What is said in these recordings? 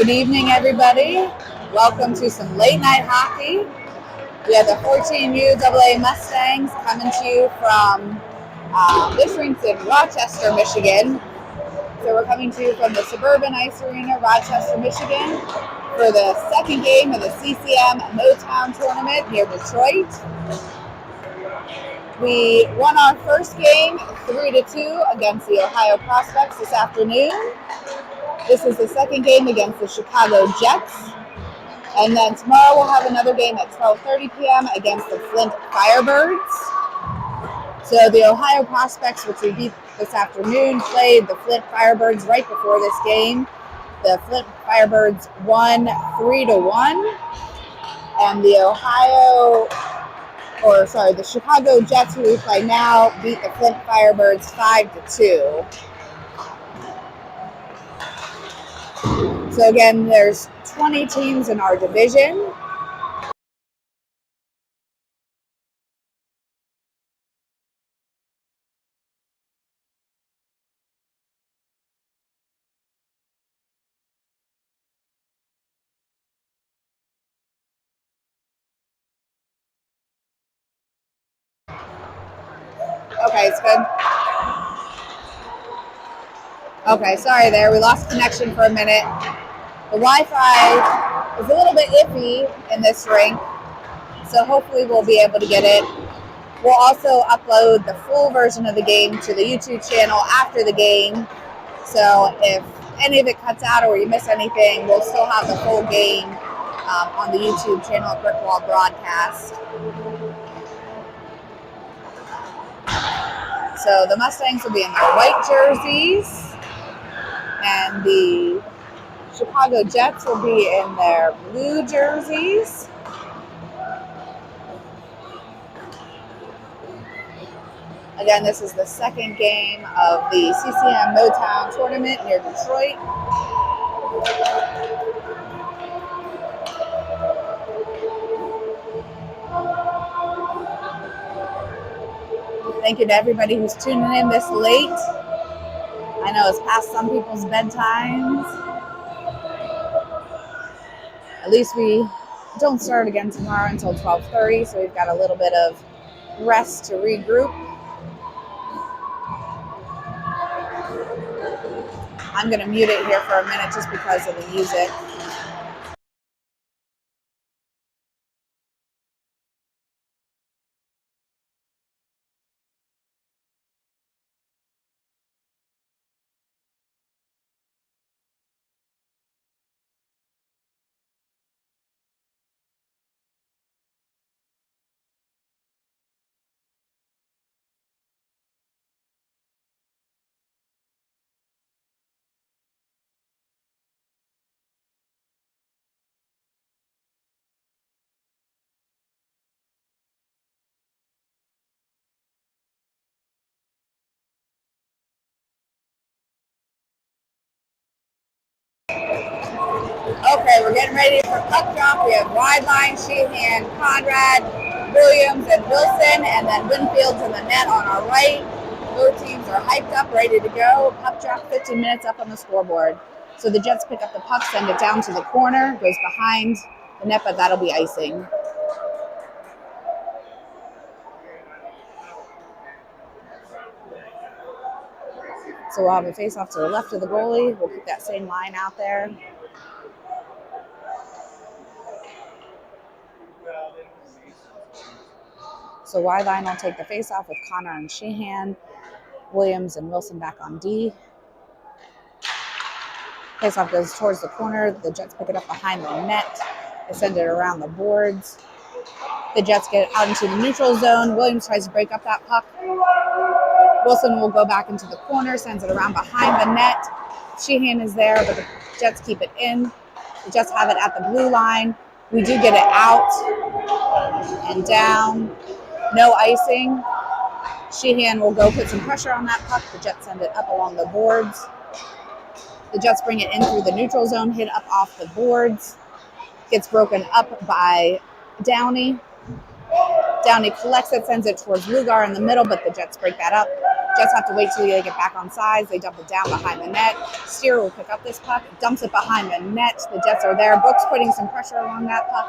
Good evening, everybody. Welcome to some late night hockey. We have the 14U AA Mustangs coming to you from this rink's in Rochester, Michigan. So we're coming to you from the Suburban Ice Arena, Rochester, Michigan, for the second game of the CCM Motown tournament near Detroit. We won our first game 3-2 against the Ohio Prospects this afternoon. This is the second game against the Chicago Jets. And then tomorrow we'll have another game at 12:30 p.m. against the Flint Firebirds. So the Ohio Prospects, which we beat this afternoon, played the Flint Firebirds right before this game. The Flint Firebirds won 3-1. And the Chicago Jets, who we play now, beat the Flint Firebirds 5-2. So again, there's 20 teams in our division. Okay, it's good. Okay, sorry there. We lost connection for a minute. The Wi-Fi is a little bit iffy in this rink, so hopefully we'll be able to get it. We'll also upload the full version of the game to the YouTube channel after the game. So if any of it cuts out or you miss anything, we'll still have the full game on the YouTube channel at Brickwall Broadcast. So the Mustangs will be in their white jerseys, and the Chicago Jets will be in their blue jerseys. Again, this is the second game of the CCM Motown tournament near Detroit. Thank you to everybody who's tuning in this late. I know it's past some people's bedtimes. At least we don't start again tomorrow until 12:30, so we've got a little bit of rest to regroup. I'm going to mute it here for a minute just because of the music. Okay, we're getting ready for puck drop. We have Wideline, Sheehan, Conrad, Williams, and Wilson, and then Winfield's in the net on our right. Both teams are hyped up, ready to go. Puck drop 15 minutes up on the scoreboard. So the Jets pick up the puck, send it down to the corner, goes behind the net, but that'll be icing. So we'll have a face-off to the left of the goalie. We'll keep that same line out there. So Wideline will take the face-off with Connor and Sheehan. Williams and Wilson back on D. Face-off goes towards the corner. The Jets pick it up behind the net. They send it around the boards. The Jets get out into the neutral zone. Williams tries to break up that puck. Wilson will go back into the corner, sends it around behind the net. Sheehan is there, but the Jets keep it in. The Jets have it at the blue line. We do get it out and down. No icing. Sheehan will go put some pressure on that puck. The Jets send it up along the boards. The Jets bring it in through the neutral zone, hit up off the boards. Gets broken up by Downey. Downey collects it, sends it towards Lugar in the middle, but the Jets break that up. Jets have to wait till they get back on sides. They dump it down behind the net. Steer will pick up this puck, dumps it behind the net. The Jets are there. Brooks putting some pressure along that puck.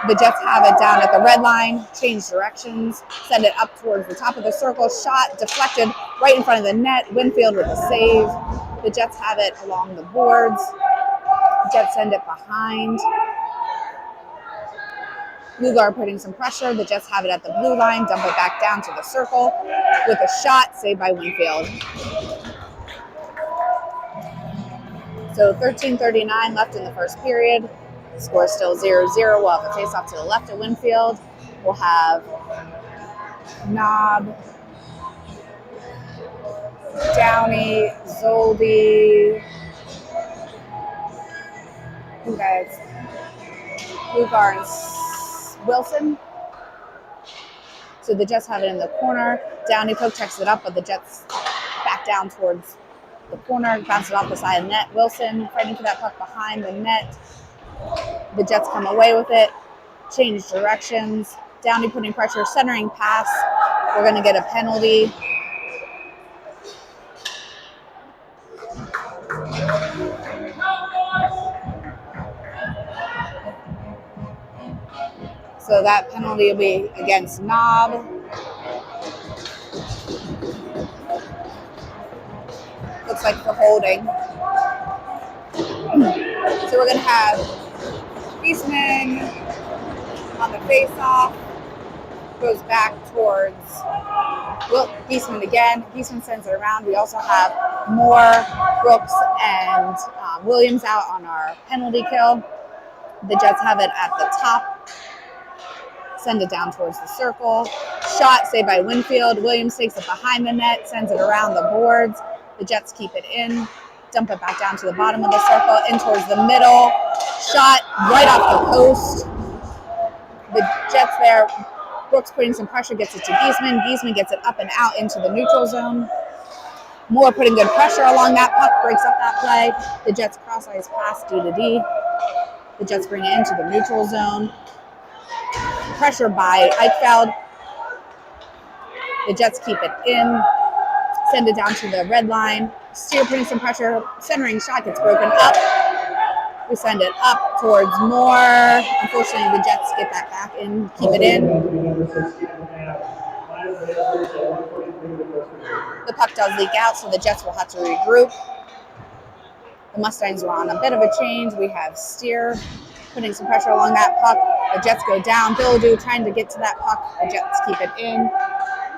The Jets have it down at the red line, change directions, send it up towards the top of the circle. Shot deflected right in front of the net. Winfield with a save. The Jets have it along the boards. Jets send it behind. Lugar putting some pressure. The Jets have it at the blue line, dump it back down to the circle with a shot, saved by Winfield. So 13:39 left in the first period. Score still 0-0. We'll have a face-off to the left of Winfield. We'll have Knob, Downey, Zoldi, you guys, Lugar and Wilson. So the Jets have it in the corner. Downey poke checks it up, but the Jets back down towards the corner, bounce it off the side of the net. Wilson fighting for that puck behind the net. The Jets come away with it, change directions. Downey putting pressure, centering pass. We're going to get a penalty. So that penalty will be against Knob. Looks like for holding. So we're going to have Beastman on the face-off. Goes back towards Beastman again. Beastman sends it around. We also have Moore, Brooks, and Williams out on our penalty kill. The Jets have it at the top. Send it down towards the circle. Shot saved by Winfield. Williams takes it behind the net, sends it around the boards. The Jets keep it in. Dump it back down to the bottom of the circle, in towards the middle. Shot right off the post. The Jets there. Brooks putting some pressure, gets it to Giesman. Giesman gets it up and out into the neutral zone. Moore putting good pressure along that puck, breaks up that play. The Jets cross-ice pass D to D. The Jets bring it into the neutral zone. Pressure by Eichfeld. The Jets keep it in. Send it down to the red line. Steer putting some pressure. Centering shot gets broken up. We send it up towards Moore. Unfortunately, the Jets get that back in, keep it in. The puck does leak out, so the Jets will have to regroup. The Mustangs were on a bit of a change. We have Steer putting some pressure along that puck. The Jets go down. Billadu trying to get to that puck. The Jets keep it in.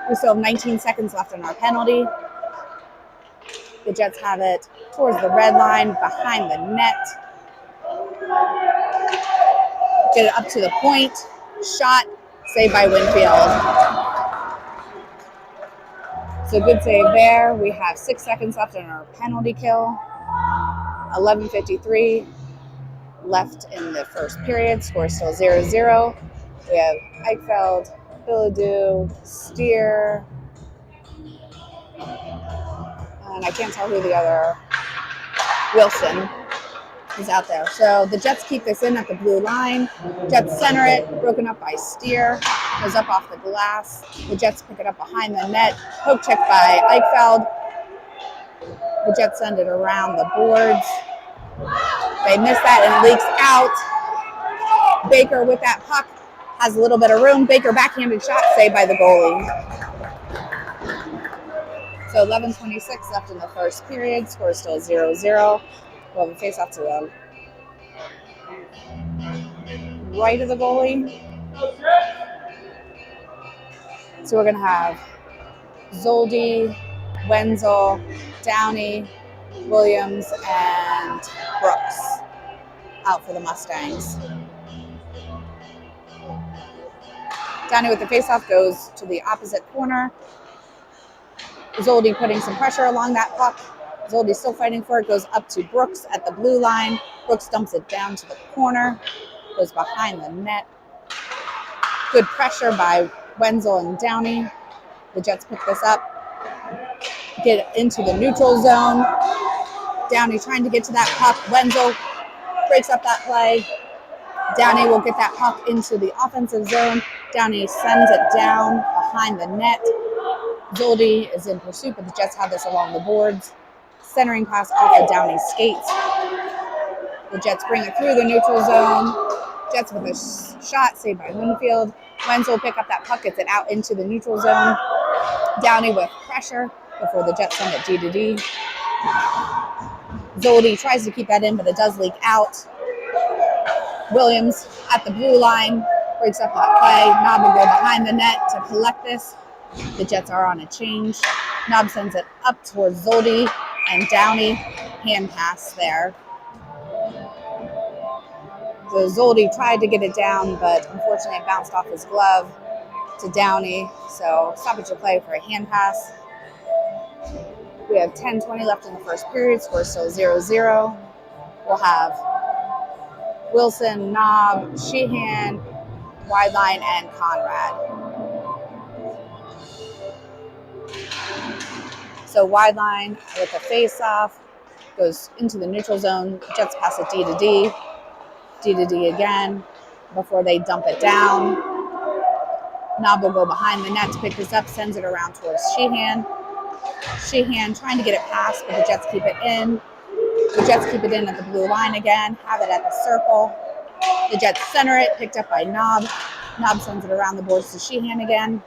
We still have 19 seconds left on our penalty. The Jets have it towards the red line, behind the net. Get it up to the point. Shot, saved by Winfield. So good save there. We have 6 seconds left on our penalty kill. 11:53 left in the first period. Score still 0-0. We have Eichfeld, Billadu, Steer, and I can't tell who the other, Wilson, is out there. So the Jets keep this in at the blue line. Jets center it, broken up by Steer. Goes up off the glass. The Jets pick it up behind the net. Poke check by Eichfeld. The Jets send it around the boards. They miss that and it leaks out. Baker with that puck has a little bit of room. Baker backhanded shot saved by the goalie. So 11:26 left in the first period. Score is still 0-0. We'll have a face-off to the right of the goalie. So we're going to have Zoldi, Wenzel, Downey, Williams, and Brooks out for the Mustangs. Downey with the faceoff goes to the opposite corner. Zoldi putting some pressure along that puck. Zoldi still fighting for it, goes up to Brooks at the blue line. Brooks dumps it down to the corner, goes behind the net. Good pressure by Wenzel and Downey. The Jets pick this up, get into the neutral zone. Downey trying to get to that puck. Wenzel breaks up that play. Downey will get that puck into the offensive zone. Downey sends it down behind the net. Zoldi is in pursuit, but the Jets have this along the boards. Centering pass off of Downey's skates. The Jets bring it through the neutral zone. Jets with a shot saved by Winfield. Wenzel will pick up that puck, gets it out into the neutral zone. Downey with pressure before the Jets send it D to D. Zoldi tries to keep that in, but it does leak out. Williams at the blue line breaks up that play. Knob will go behind the net to collect this. The Jets are on a change. Knob sends it up towards Zoldi and Downey. Hand pass there. So Zoldi tried to get it down, but unfortunately it bounced off his glove to Downey. So stoppage of play for a hand pass. We have 10:20 left in the first period. Score still 0-0. We'll have Wilson, Knob, Sheehan, Wideline, and Conrad. So Wideline with the face-off goes into the neutral zone. Jets pass it D to D. D to D again before they dump it down. Knob will go behind the net to pick this up, sends it around towards Sheehan. Sheehan trying to get it past, but the Jets keep it in. The Jets keep it in at the blue line again, have it at the circle. The Jets center it, picked up by Knob. Knob sends it around the boards to Sheehan again.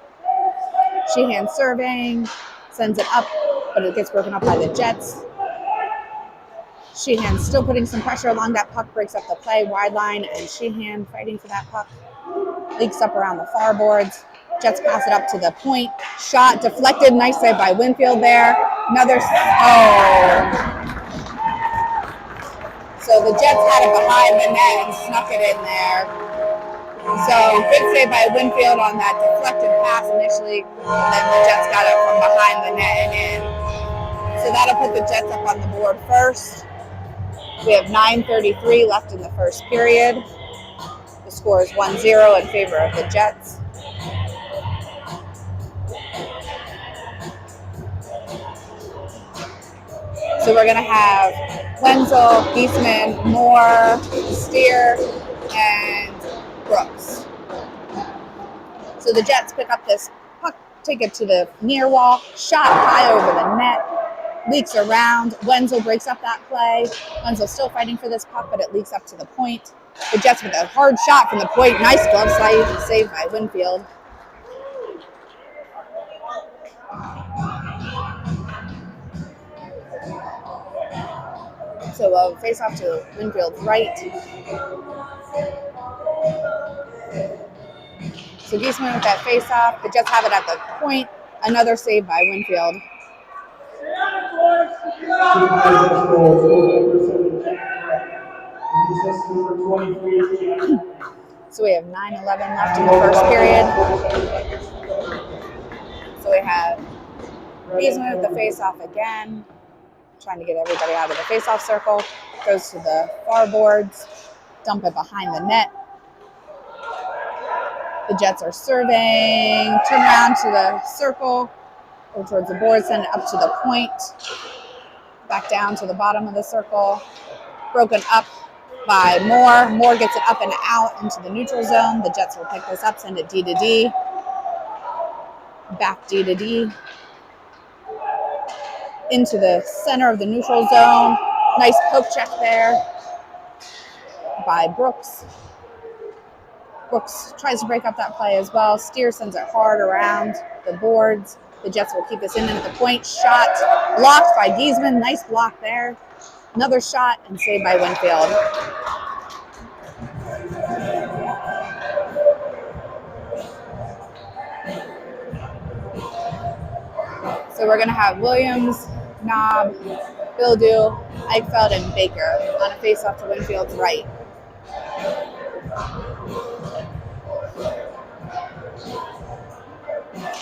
Sheehan serving, sends it up, but it gets broken up by the Jets. Sheehan still putting some pressure along that puck, breaks up the play. Wideline and Sheehan fighting for that puck. Leaks up around the far boards. Jets pass it up to the point. Shot deflected. Nice save by Winfield there. Another. So the Jets had it behind the net and snuck it in there. So good save by Winfield on that deflected pass initially. And then the Jets got it from behind the net and in. So that'll put the Jets up on the board first. We have 9:33 left in the first period. The score is 1-0 in favor of the Jets. So we're going to have Wenzel, Giesman, Moore, Steer, and Brooks. So the Jets pick up this puck, take it to the near wall, shot high over the net, leaks around. Wenzel breaks up that play. Wenzel still fighting for this puck, but it leaks up to the point. The Jets with a hard shot from the point. Nice glove save by Winfield. So face off to Winfield's right. So Giesman with that face off. The Jets have it at the point. Another save by Winfield. So we have 9:11 left in the first period. So we have Giesman with the face off again, trying to get everybody out of the face-off circle. Goes to the far boards, dump it behind the net. The Jets are serving, turn around to the circle, go towards the board, send it up to the point, back down to the bottom of the circle. Broken up by Moore. Moore gets it up and out into the neutral zone. The Jets will pick this up, send it D to D. Back D to D. Into the center of the neutral zone. Nice poke check there by Brooks. Brooks tries to break up that play as well. Steer sends it hard around the boards. The Jets will keep this in at the point. Shot blocked by Giesman. Nice block there. Another shot and saved by Winfield. So we're going to have Williams, Knob, Bildu, Eichfeld, and Baker on a face-off to Winfield's right.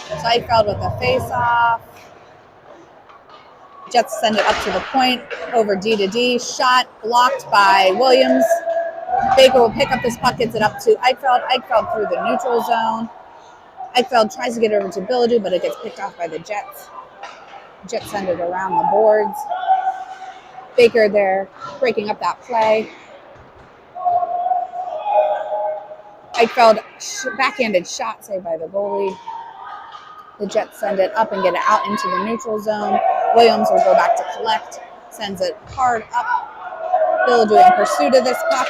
So Eichfeld with the face-off. Jets send it up to the point, over D to D. Shot blocked by Williams. Baker will pick up this puck, gets it up to Eichfeld. Eichfeld through the neutral zone. Eichfeld tries to get over to Bildu, but it gets picked off by the Jets. Jets send it around the boards. Baker there breaking up that play. Eichfeld backhanded shot saved by the goalie. The Jets send it up and get it out into the neutral zone. Williams will go back to collect, sends it hard up. Billadu in pursuit of this puck.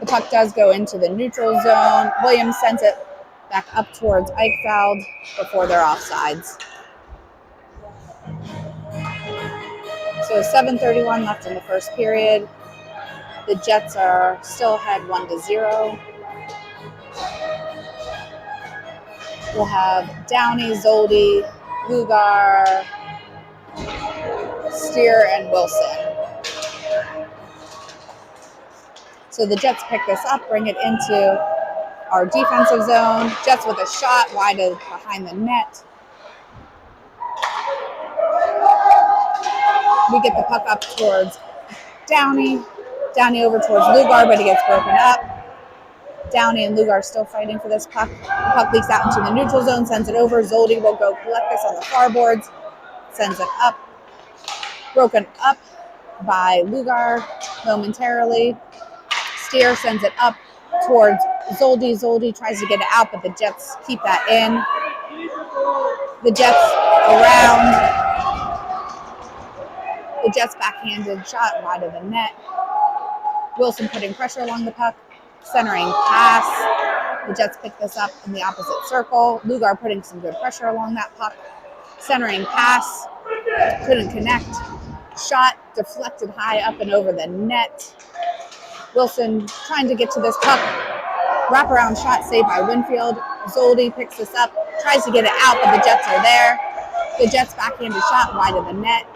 The puck does go into the neutral zone. Williams sends it back up towards Eichfeld before they're offsides. So 7:31 left in the first period. The Jets are still ahead 1-0. We'll have Downey, Zoldi, Lugar, Steer, and Wilson. So the Jets pick this up, bring it into our defensive zone. Jets with a shot wide behind the net. We get the puck up towards Downey. Downey over towards Lugar, but he gets broken up. Downey and Lugar still fighting for this puck. The puck leaks out into the neutral zone, sends it over. Zoldi will go collect this on the far boards, sends it up. Broken up by Lugar momentarily. Steer sends it up towards Zoldi. Zoldi tries to get it out, but the Jets keep that in. The Jets around. The Jets backhanded shot wide of the net. Wilson putting pressure along the puck. Centering pass. The Jets pick this up in the opposite circle. Lugar putting some good pressure along that puck. Centering pass. Couldn't connect. Shot deflected high up and over the net. Wilson trying to get to this puck. Wraparound shot saved by Winfield. Zoldi picks this up. Tries to get it out, but the Jets are there. The Jets backhanded shot wide of the net.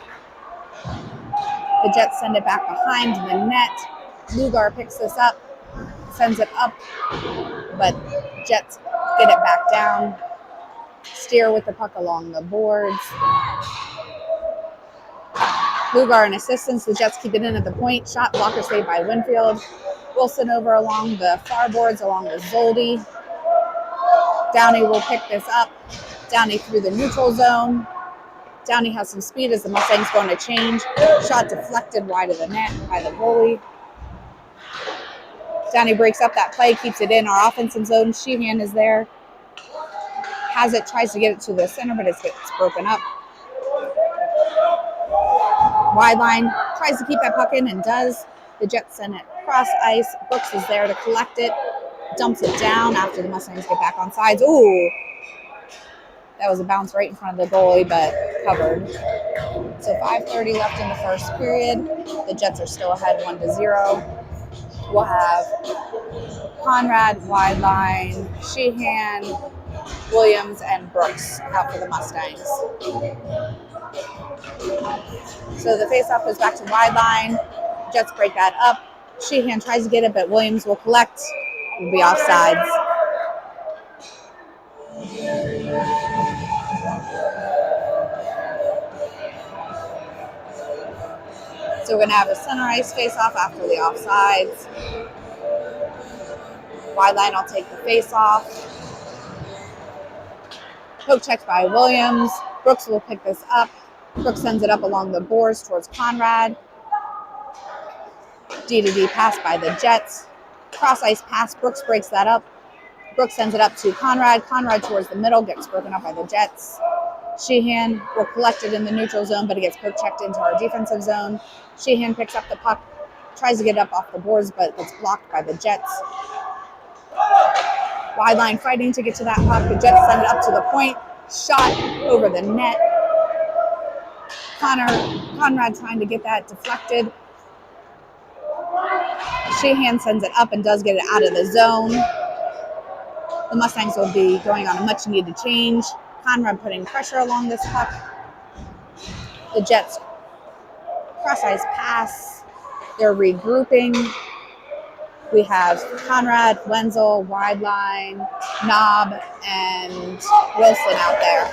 The Jets send it back behind the net. Lugar picks this up, sends it up, but Jets get it back down. Steer with the puck along the boards. Lugar and assistance. The Jets keep it in at the point. Shot blocker saved by Winfield. Wilson over along the far boards along with Zoldi. Downey will pick this up. Downey through the neutral zone. Downey has some speed as the Mustangs going to change. Shot deflected wide of the net by the goalie. Downey breaks up that play, keeps it in our offensive zone. Sheehan is there. Has it, tries to get it to the center, but it gets broken up. Wide line, tries to keep that puck in and does. The Jets send it cross ice. Brooks is there to collect it. Dumps it down after the Mustangs get back on sides. Ooh! That was a bounce right in front of the goalie, but covered. So 5:30 left in the first period. The Jets are still ahead 1-0. We'll have Conrad, wide line, Sheehan, Williams, and Brooks out for the Mustangs. So the faceoff goes back to wide line. Jets break that up. Sheehan tries to get it, but Williams will collect. Will be offsides. So we're going to have a center ice face-off after the offsides. Wide line, I'll take the face-off. Poke check by Williams. Brooks will pick this up. Brooks sends it up along the boards towards Conrad. D-to-D pass by the Jets. Cross ice pass. Brooks breaks that up. Brooks sends it up to Conrad. Conrad towards the middle, gets broken up by the Jets. Sheehan will collect it in the neutral zone, but it gets poke checked into our defensive zone. Sheehan picks up the puck, tries to get up off the boards, but gets blocked by the Jets. Wide line fighting to get to that puck. The Jets send it up to the point. Shot over the net. Conrad trying to get that deflected. Sheehan sends it up and does get it out of the zone. The Mustangs will be going on a much-needed change. Conrad putting pressure along this puck. The Jets cross-ice pass. They're regrouping. We have Conrad, Wenzel, wide line, Knob, and Wilson out there.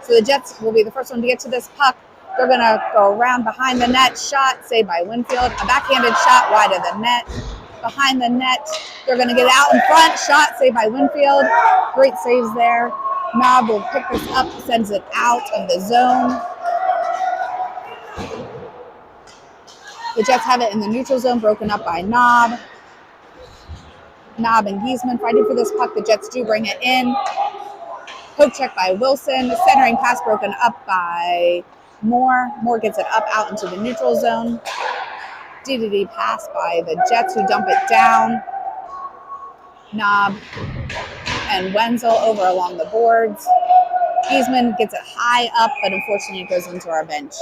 So the Jets will be the first one to get to this puck. They're going to go around behind the net. Shot saved by Winfield. A backhanded shot wide of the net. Behind the net. They're going to get out in front. Shot saved by Winfield. Great saves there. Knob will pick this up, sends it out of the zone. The Jets have it in the neutral zone, broken up by Knob. Knob and Giesman fighting for this puck. The Jets do bring it in. Poke check by Wilson. Centering pass broken up by Moore. Moore gets it up out into the neutral zone. D pass by the Jets, who dump it down. Knob and Wenzel over along the boards. Giesman gets it high up, but unfortunately it goes into our bench.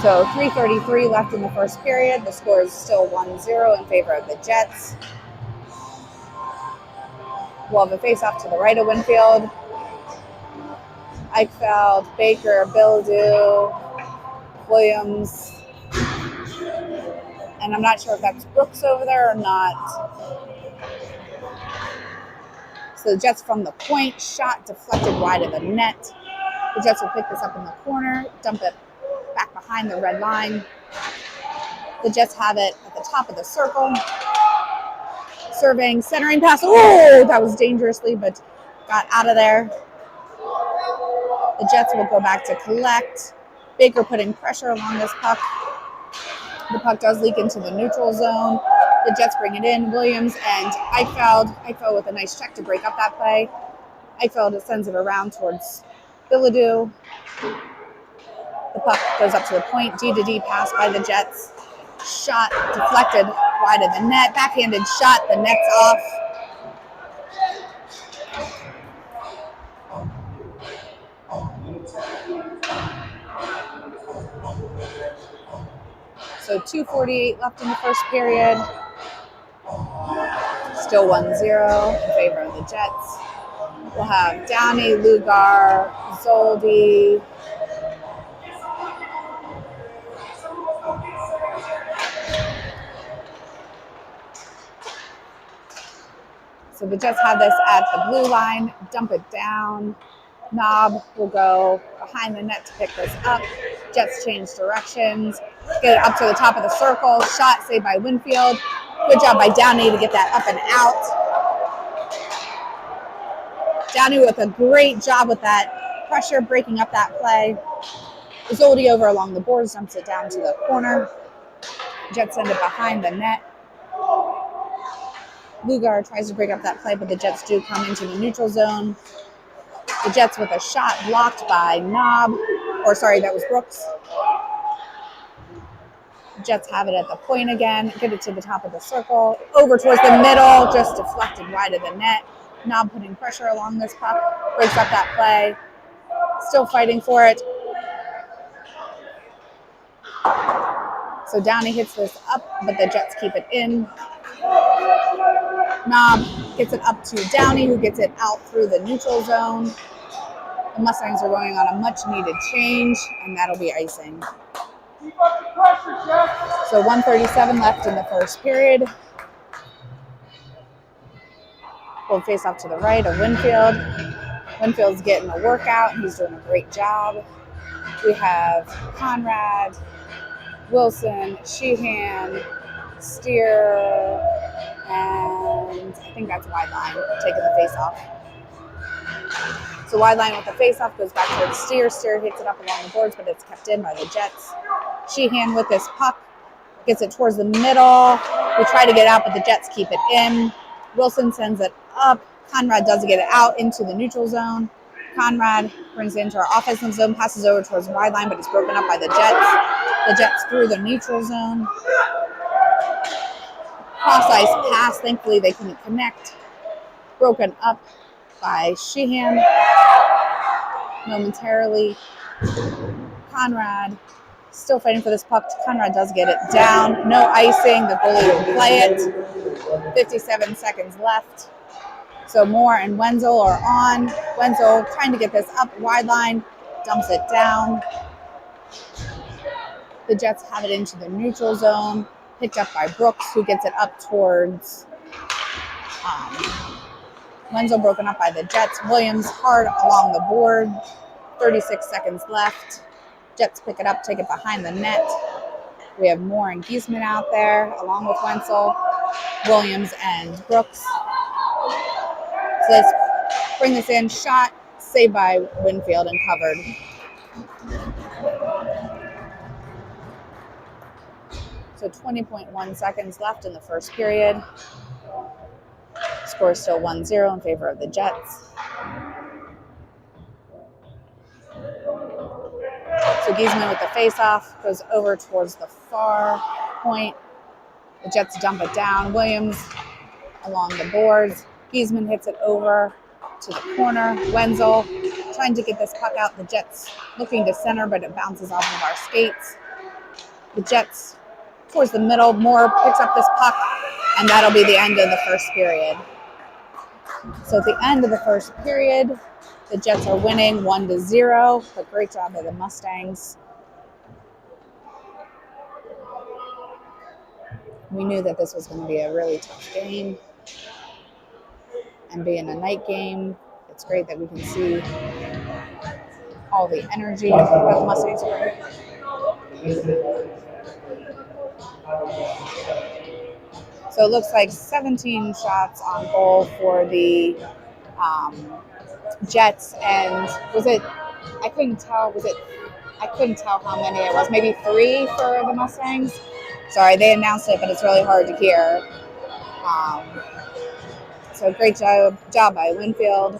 So 3:33 left in the first period. The score is still 1-0 in favor of the Jets. We'll have a face-off to the right of Winfield. Eichfeld, Baker, Bildu, Williams. And I'm not sure if that's Brooks over there or not. So the Jets from the point, shot deflected wide of the net. The Jets will pick this up in the corner, dump it back behind the red line. The Jets have it at the top of the circle. Serving, centering pass. Oh, that was dangerously, but got out of there. The Jets will go back to collect. Baker putting pressure along this puck. The puck does leak into the neutral zone. The Jets bring it in. Williams and Eichfeld. Eichfeld with a nice check to break up that play. Eichfeld sends it around towards Biladu. The puck goes up to the point. D pass by the Jets. Shot deflected wide of the net. Backhanded shot. The net's off. So 2:48 left in the first period. Still 1-0 in favor of the Jets. We'll have Downey, Lugar, Zoldi. So the Jets have this at the blue line, dump it down. Knob will go behind the net to pick this up. Jets change directions, get it up to the top of the circle. Shot saved by Winfield. Good job by Downey to get that up and out. Downey with a great job with that pressure, breaking up that play. Zoldi over along the boards, dumps it down to the corner. Jets send it behind the net. Lugar tries to break up that play, but the Jets do come into the neutral zone. The Jets with a shot blocked by Knob, that was Brooks. Jets have it at the point again, get it to the top of the circle, over towards the middle, just deflected wide of the net. Knob putting pressure along this puck, breaks up that play, still fighting for it. So Downey hits this up, but the Jets keep it in. Knob gets it up to Downey, who gets it out through the neutral zone. The Mustangs are going on a much-needed change, and that'll be icing. So 1:37 left in the first period. We'll face off to the right of Winfield. Winfield's getting a workout, and he's doing a great job. We have Conrad, Wilson, Sheehan, Steer, and I think that's wide line taking the face off. So wide line with the face off goes back towards Steer. Steer hits it up along the boards, but it's kept in by the Jets. Sheehan with this puck gets it towards the middle. We try to get out, but the Jets keep it in. Wilson sends it up. Conrad does get it out into the neutral zone. Conrad brings it into our offensive zone, passes over towards the wide line, but it's broken up by the Jets. The Jets through the neutral zone. Cross-ice pass. Thankfully, they couldn't connect. Broken up by Sheehan. Momentarily. Conrad still fighting for this puck. Conrad does get it down. No icing. The goalie will play it. 57 seconds left. So Moore and Wenzel are on. Wenzel trying to get this up wide line. Dumps it down. The Jets have it into the neutral zone. Picked up by Brooks, who gets it up towards Wenzel, broken up by the Jets. Williams hard along the board. 36 seconds left. Jets pick it up, take it behind the net. We have Moore and Giesman out there, along with Wenzel, Williams, and Brooks. So let's bring this in. Shot, saved by Winfield and covered. So 20.1 seconds left in the first period. Score is still 1-0 in favor of the Jets. So Giesman with the face-off goes over towards the far point. The Jets dump it down. Williams along the boards. Giesman hits it over to the corner. Wenzel trying to get this puck out. The Jets looking to center, but it bounces off of our skates. The Jets towards the middle. Moore picks up this puck, and that'll be the end of the first period. So at the end of the first period, the Jets are winning 1-0, but great job by the Mustangs. We knew that this was going to be a really tough game. And being a night game, it's great that we can see all the energy that the Mustangs bring. So it looks like 17 shots on goal for the Jets, and I couldn't tell how many it was. Maybe 3 for the Mustangs. Sorry, they announced it, but it's really hard to hear. So great job by Winfield.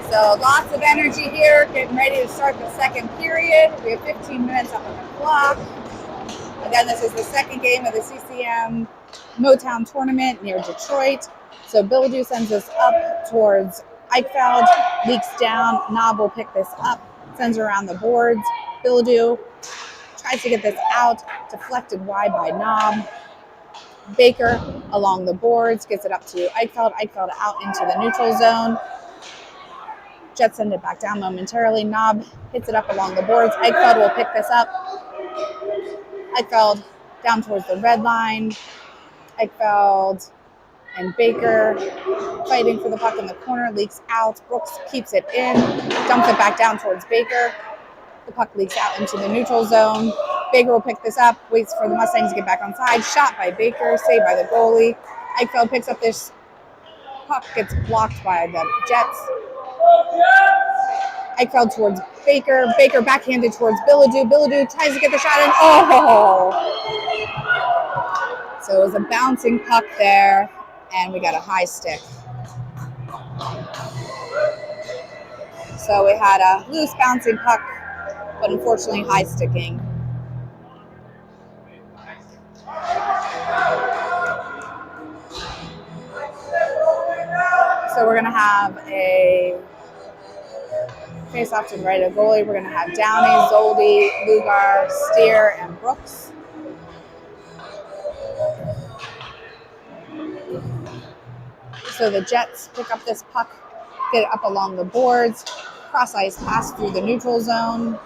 So lots of energy here, getting ready to start the second period. We have 15 minutes up on the clock. Again, this is the second game of the CCM Motown tournament near Detroit. So Bilodeau sends this up towards Eichfeld, leaks down. Knob will pick this up, sends it around the boards. Bilodeau tries to get this out, deflected wide by Knob. Baker along the boards, gets it up to Eichfeld. Eichfeld out into the neutral zone. Jets send it back down momentarily. Knob hits it up along the boards. Eichfeld will pick this up. Eichfeld down towards the red line. Eichfeld and Baker fighting for the puck in the corner. Leaks out. Brooks keeps it in. Dumps it back down towards Baker. The puck leaks out into the neutral zone. Baker will pick this up. Waits for the Mustangs to get back on side. Shot by Baker. Saved by the goalie. Eichfeld picks up this puck. Gets blocked by the Jets. Eichfeld towards Baker. Baker backhanded towards Bilodeau. Bilodeau tries to get the shot in. Oh! So it was a bouncing puck there, and we got a high stick. So we had a loose bouncing puck, but unfortunately high sticking. So we're going to have a face-off to the right of goalie. We're going to have Downey, Zoldi, Lugar, Steer, and Brooks. So the Jets pick up this puck, get it up along the boards, cross-ice pass through the neutral zone.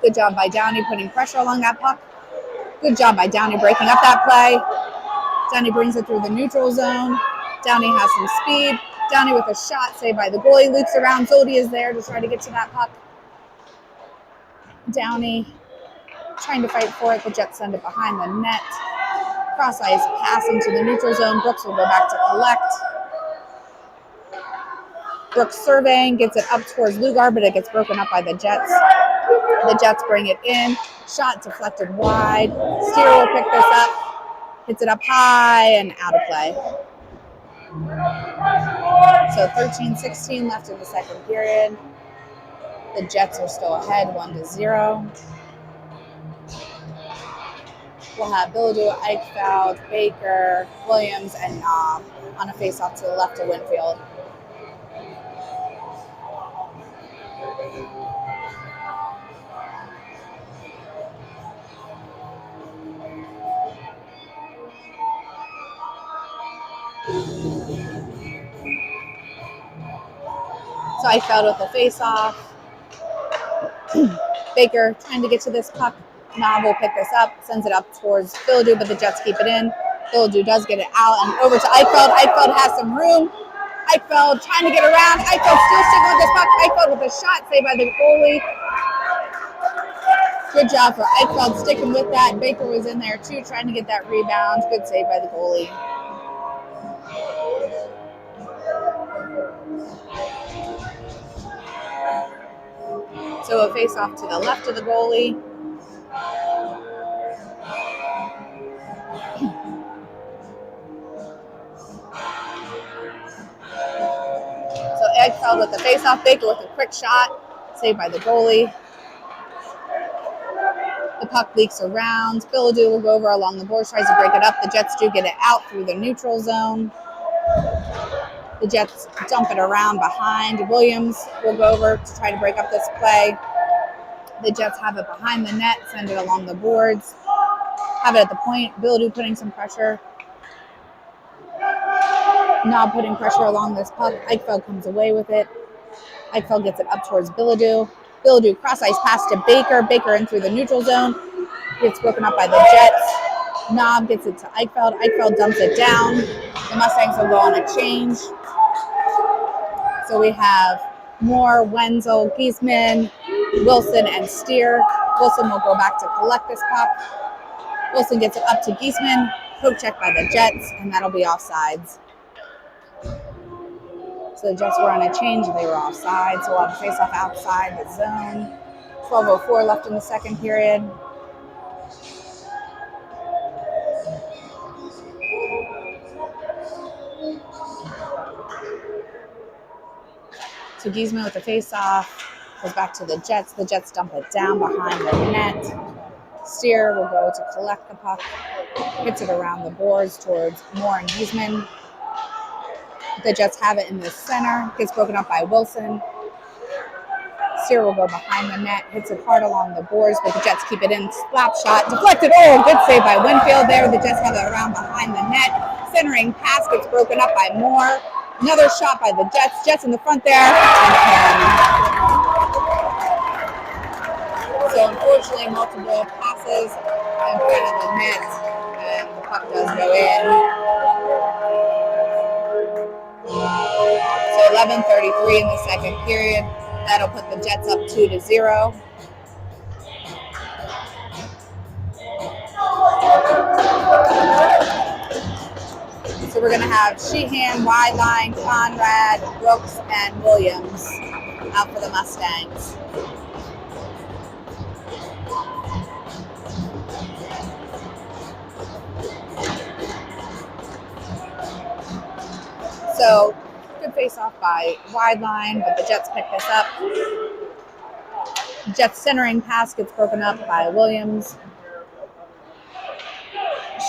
Good job by Downey putting pressure along that puck. Good job by Downey breaking up that play. Downey brings it through the neutral zone. Downey has some speed. Downey with a shot saved by the goalie. Loops around. Zoldi is there to try to get to that puck. Downey trying to fight for it. The Jets send it behind the net. Cross-ice pass into the neutral zone. Brooks will go back to collect. Brooks surveying, gets it up towards Lugar, but it gets broken up by the Jets. The Jets bring it in. Shot deflected wide. Steer will pick this up. Hits it up high and out of play. So 13-16 left in the second period. The Jets are still ahead 1-0. We'll have Billadu, Eichfeld, Baker, Williams, and Knob on a face-off to the left of Winfield. So Eichfeld with the face-off. Baker trying to get to this puck. Knob will pick this up, sends it up towards Billadu, but the Jets keep it in. Billadu does get it out and over to Eichfeld. Eichfeld has some room. Eichfeld trying to get around. Eichfeld still sticking with this puck. Eichfeld with a shot saved by the goalie. Good job for Eichfeld sticking with that. Baker was in there too, trying to get that rebound. Good save by the goalie. So a face off to the left of the goalie. So Eichfeld with the face off. Baker with a quick shot. Saved by the goalie. The puck leaks around. Billadu will go over along the boards, tries to break it up. The Jets do get it out through the neutral zone. The Jets dump it around behind. Williams will go over to try to break up this play. The Jets have it behind the net, send it along the boards. Have it at the point. Billadu putting some pressure. Knob putting pressure along this puck. Eichfeld comes away with it. Eichfeld gets it up towards Billadu. Billadu cross-ice pass to Baker. Baker in through the neutral zone. Gets broken up by the Jets. Knob gets it to Eichfeld. Eichfeld dumps it down. The Mustangs will go on a change. So we have Moore, Wenzel, Giesman, Wilson, and Steer. Wilson will go back to collect this puck. Wilson gets it up to Giesman. Poke check by the Jets, and that'll be offsides. So the Jets were on a change, and they were offside. So we'll have a face-off outside the zone. 12:04 left in the second period. So Giesman with the face-off goes back to the Jets. The Jets dump it down behind the net. Steer will go to collect the puck. Hits it around the boards towards Moore and Giesman. The Jets have it in the center. Gets broken up by Wilson. Steer will go behind the net. Hits it hard along the boards, but the Jets keep it in. Slap shot. Deflected. Oh, good save by Winfield there. The Jets have it around behind the net. Centering pass gets broken up by Moore. Another shot by the Jets. Jets in the front there. So unfortunately, multiple passes in front of the net, and the puck does go in. So 11:33 in the second period. That'll put the Jets up 2-0. So we're going to have Sheehan, Wideline, Conrad, Brooks, and Williams out for the Mustangs. So good face-off by Wideline, but the Jets pick this up. Jets centering pass gets broken up by Williams.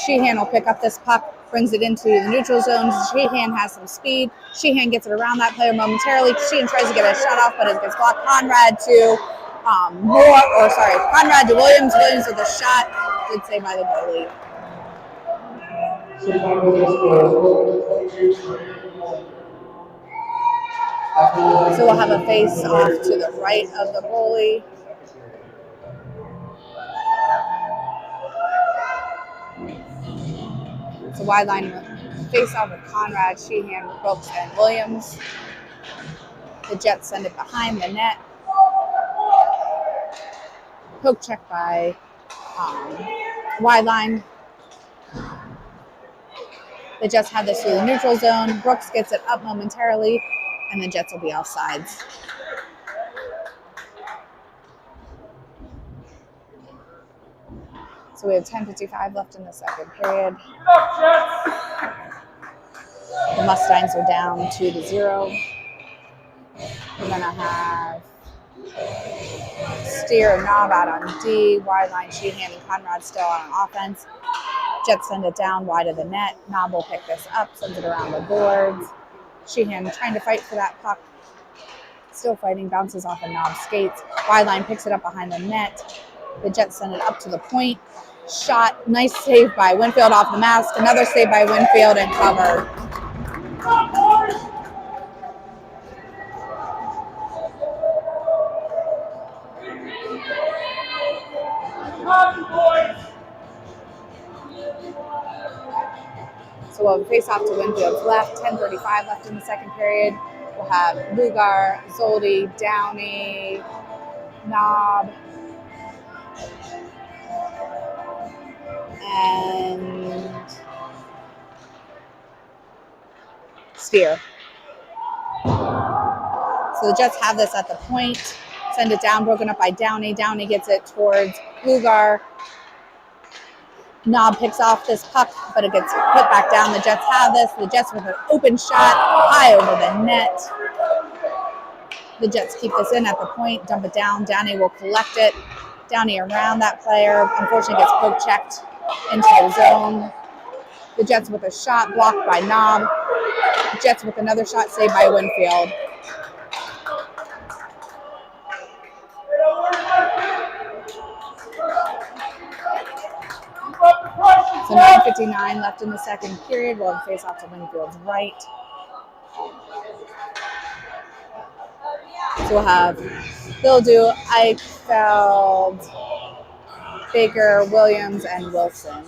Sheehan will pick up this puck, brings it into the neutral zone. Sheehan has some speed. Sheehan gets it around that player momentarily. Sheehan tries to get a shot off, but it gets blocked. Conrad to Conrad to Williams. Williams with a shot. Good save by the goalie. So we'll have a face off to the right of the goalie. So wide line face off with Conrad, Sheehan, Brooks, and Williams. The Jets send it behind the net. Poke check by wide line. The Jets have this through the neutral zone. Brooks gets it up momentarily, and the Jets will be offsides. So we have 10:55 left in the second period. The Mustangs are down 2-0. We're gonna have Steer and Knob out on D. Wide line, Sheehan and Conrad still on offense. Jets send it down wide of the net. Knob will pick this up, sends it around the boards. Sheehan trying to fight for that puck. Still fighting, bounces off of Knob's skates. Wide line picks it up behind the net. The Jets send it up to the point. Shot, nice save by Winfield off the mask. Another save by Winfield and covered. So we'll face off to Winfield's left. 10:35 left in the second period. We'll have Lugar, Zoldi, Downey, Knob, and Steer. So the Jets have this at the point. Send it down, broken up by Downey. Downey gets it towards Lugar. Knob picks off this puck, but it gets put back down. The Jets have this. The Jets with an open shot high over the net. The Jets keep this in at the point, dump it down. Downey will collect it. Downey around that player. Unfortunately gets poke checked into the zone. The Jets with a shot blocked by Knob. Jets with another shot saved by Winfield. So 9:59 left in the second period. We'll have face off to Winfield's right. So we'll have Bildu, Eichfeld, Baker, Williams, and Wilson.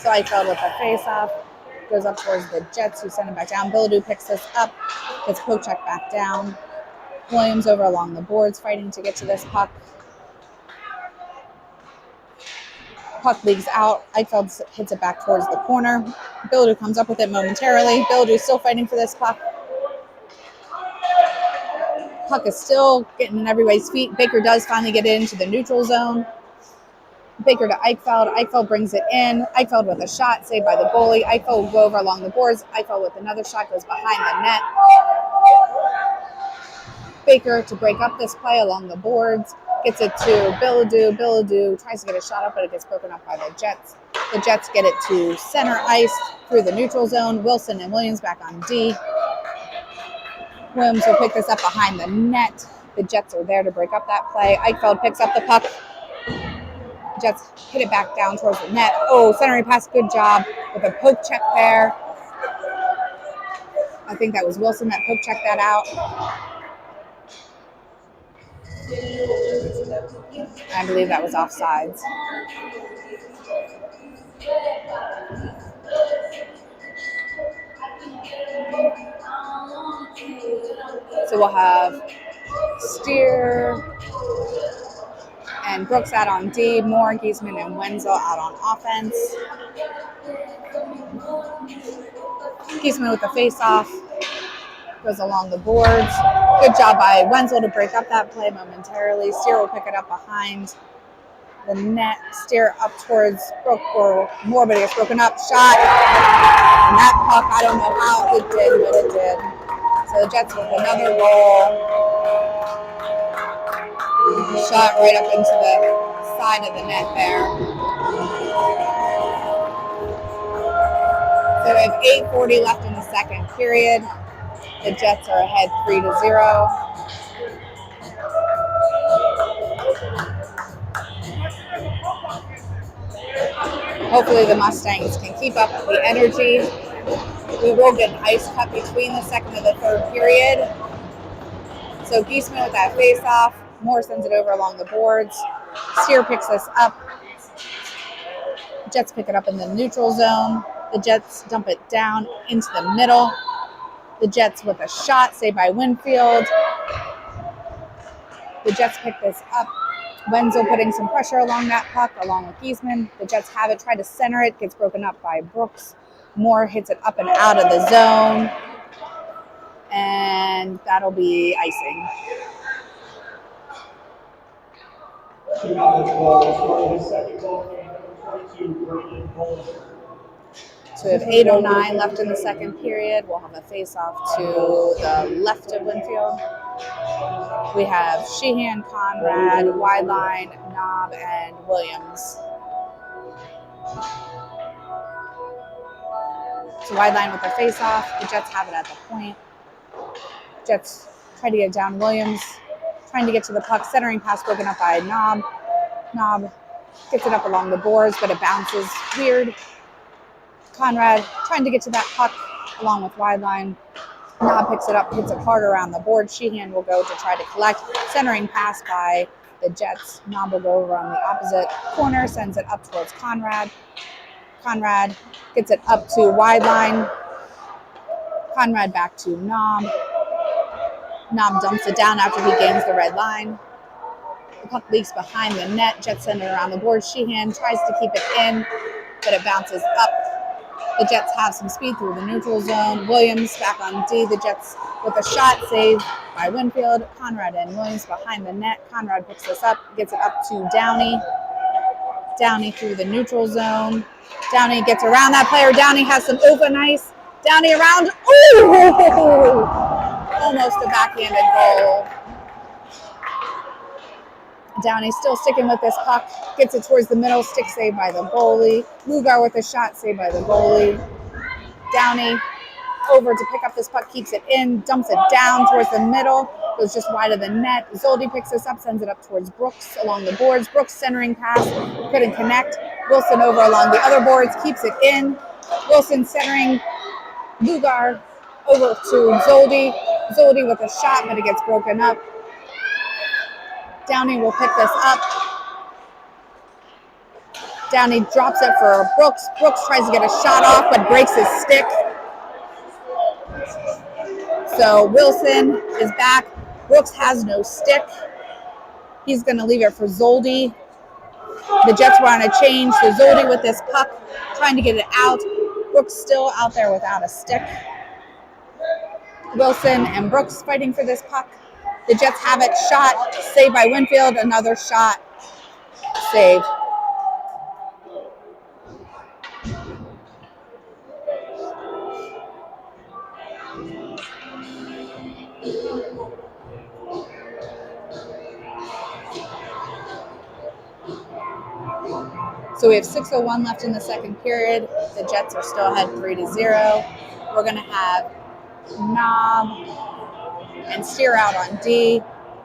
So Eichfeld with the face-off. Goes up towards the Jets, who send him back down. Bildu picks this up. Gets poke check back down. Williams over along the boards, fighting to get to this puck. Puck leaks out. Eichfeld hits it back towards the corner. Bildu comes up with it momentarily. Bildu still fighting for this puck. Puck is still getting in everybody's feet. Baker does finally get it into the neutral zone. Baker to Eichfeld. Eichfeld brings it in. Eichfeld with a shot saved by the goalie. Eichfeld will go over along the boards. Eichfeld with another shot goes behind the net. Baker to break up this play along the boards. Gets it to Biladu. Biladu tries to get a shot up, but it gets broken up by the Jets. The Jets get it to center ice through the neutral zone. Wilson and Williams back on D. Williams will pick this up behind the net. The Jets are there to break up that play. Eichfeld picks up the puck. Jets hit it back down towards the net. Oh, centering pass, good job with a poke check there. I think that was Wilson that poke checked that out. I believe that was offsides. So we'll have Steer and Brooks out on D, Moore, Giesman, and Wenzel out on offense. Giesman with the face-off. Goes along the boards. Good job by Wenzel to break up that play momentarily. Steer will pick it up behind the net. Steer up towards Moore, but it gets broken up. Shot. And that puck, I don't know how it did, but it did. So the Jets with another goal. Shot right up into the side of the net there. So we have 8:40 left in the second period. The Jets are ahead 3-0. Hopefully the Mustangs can keep up the energy. We will get an ice cut between the second and the third period. So Giesman with that face-off. Moore sends it over along the boards. Steer picks this up. Jets pick it up in the neutral zone. The Jets dump it down into the middle. The Jets with a shot saved by Winfield. The Jets pick this up. Wenzel putting some pressure along that puck along with Giesman. The Jets have it, try to center it, gets broken up by Brooks. Moore hits it up and out of the zone. And that'll be icing. So we have 8:09 left in the second period. We'll have a face-off to the left of Winfield. We have Sheehan, Conrad, Wideline, Knob, and Williams. So Wideline with the face-off. The Jets have it at the point. Jets try to get down Williams, trying to get to the puck. Centering pass broken up by Knob. Knob gets it up along the boards, but it bounces weird. Conrad trying to get to that puck along with Wideline. Knob picks it up, hits it hard around the board. Sheehan will go to try to collect. Centering pass by the Jets. Knob will go over on the opposite corner, sends it up towards Conrad. Conrad gets it up to Wideline. Conrad back to Knob. Knob dumps it down after he gains the red line. The puck leaks behind the net. Jets send it around the board. Sheehan tries to keep it in, but it bounces up. The Jets have some speed through the neutral zone. Williams back on D. The Jets with a shot saved by Winfield. Conrad and Williams behind the net. Conrad picks this up, gets it up to Downey. Downey through the neutral zone. Downey gets around that player. Downey has some open ice. Downey around. Ooh! Almost a backhanded goal. Downey still sticking with this puck. Gets it towards the middle. Stick saved by the goalie. Lugar with a shot saved by the goalie. Downey over to pick up this puck. Keeps it in. Dumps it down towards the middle. Goes just wide of the net. Zoldi picks this up. Sends it up towards Brooks along the boards. Brooks centering pass. Couldn't connect. Wilson over along the other boards. Keeps it in. Wilson centering. Lugar over to Zoldi. Zoldi with a shot, but it gets broken up. Downey will pick this up. Downey drops it for Brooks. Brooks tries to get a shot off, but breaks his stick. So Wilson is back. Brooks has no stick. He's going to leave it for Zoldi. The Jets were on a change. So Zoldi with this puck, trying to get it out. Brooks still out there without a stick. Wilson and Brooks fighting for this puck. The Jets have it. Shot saved by Winfield. Another shot saved. So we have 6:01 left in the second period. The Jets are still ahead 3-0. We're going to have Knob and Steer out on D.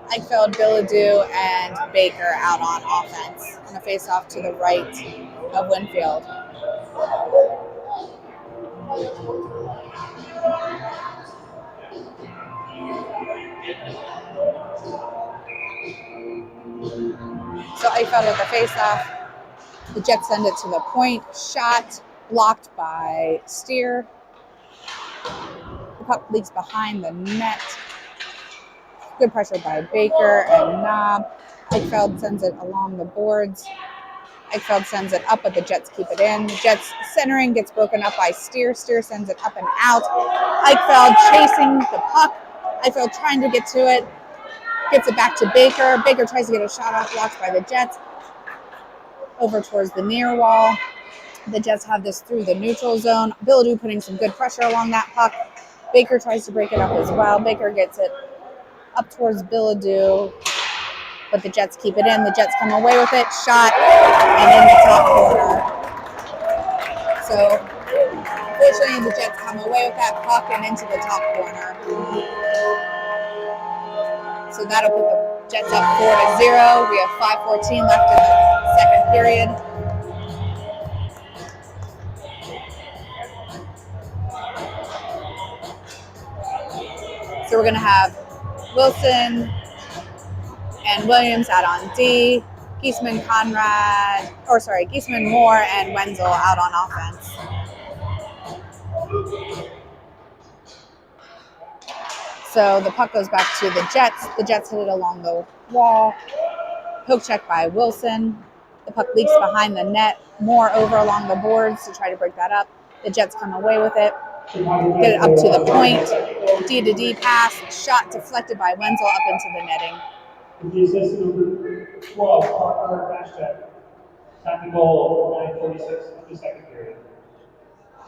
Eichfeld, Billadou, and Baker out on offense. And a face-off to the right of Winfield. So Eichfeld with the face-off. The Jets send it to the point. Shot blocked by Steer. The puck leaks behind the net. Good pressure by Baker and Knob. Eichfeld sends it along the boards. Eichfeld sends it up, but the Jets keep it in. The Jets centering gets broken up by Steer. Steer sends it up and out. Eichfeld chasing the puck. Eichfeld trying to get to it. Gets it back to Baker. Baker tries to get a shot off, blocked by the Jets. Over towards the near wall. The Jets have this through the neutral zone. Billadou putting some good pressure along that puck. Baker tries to break it up as well. Baker gets it up towards Billadou, but the Jets keep it in. The Jets come away with it. Shot, and in the top corner. So, fortunately, the Jets come away with that puck and into the top corner. So that'll put the Jets up 4-0. We have 5:14 left in the second period. So we're going to have Wilson and Williams out on D. Giesman, Moore, and Wenzel out on offense. So the puck goes back to the Jets. The Jets hit it along the wall. Poke check by Wilson. The puck leaks behind the net. Moore over along the boards to try to break that up. The Jets come away with it. Get it up to the point. D-to-D pass. Shot deflected by Wenzel up into the netting. The assistant number 12, Parker Bashcheck. Attacking goal, 9:46 of the second period.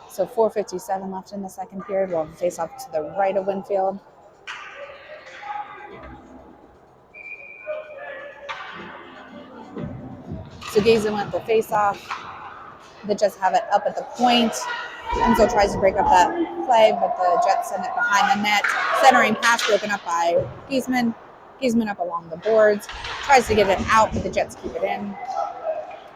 So 4:57 left in the second period. We'll face off to the right of Winfield. So Gazen went the face-off. The Jets have it up at the point. Enzo tries to break up that play, but the Jets send it behind the net. Centering pass broken up by Giesman. Giesman up along the boards. Tries to get it out, but the Jets keep it in.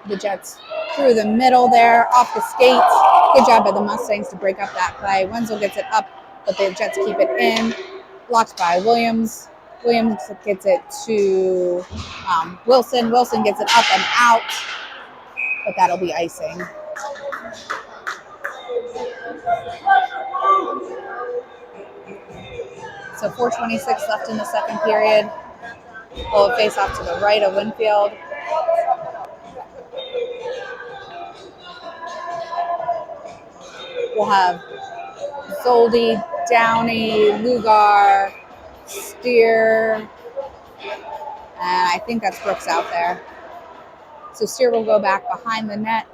The Jets through the middle there, off the skates. Good job by the Mustangs to break up that play. Wenzel gets it up, but the Jets keep it in. Blocked by Williams. Williams gets it to Wilson. Wilson gets it up and out, but that'll be icing. So 4:26 left in the second period. We'll face off to the right of Winfield. We'll have Zoldi, Downey, Lugar, Steer, and I think that's Brooks out there. So Steer will go back behind the net.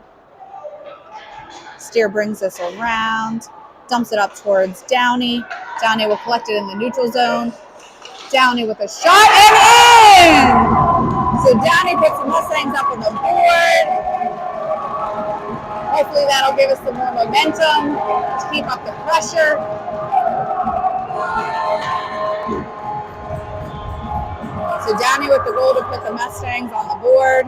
Steer brings this around, dumps it up towards Downey. Downey will collect it in the neutral zone. Downey with a shot and in! So Downey puts the Mustangs up on the board. Hopefully that'll give us some more momentum to keep up the pressure. So Downey with the goal to put the Mustangs on the board.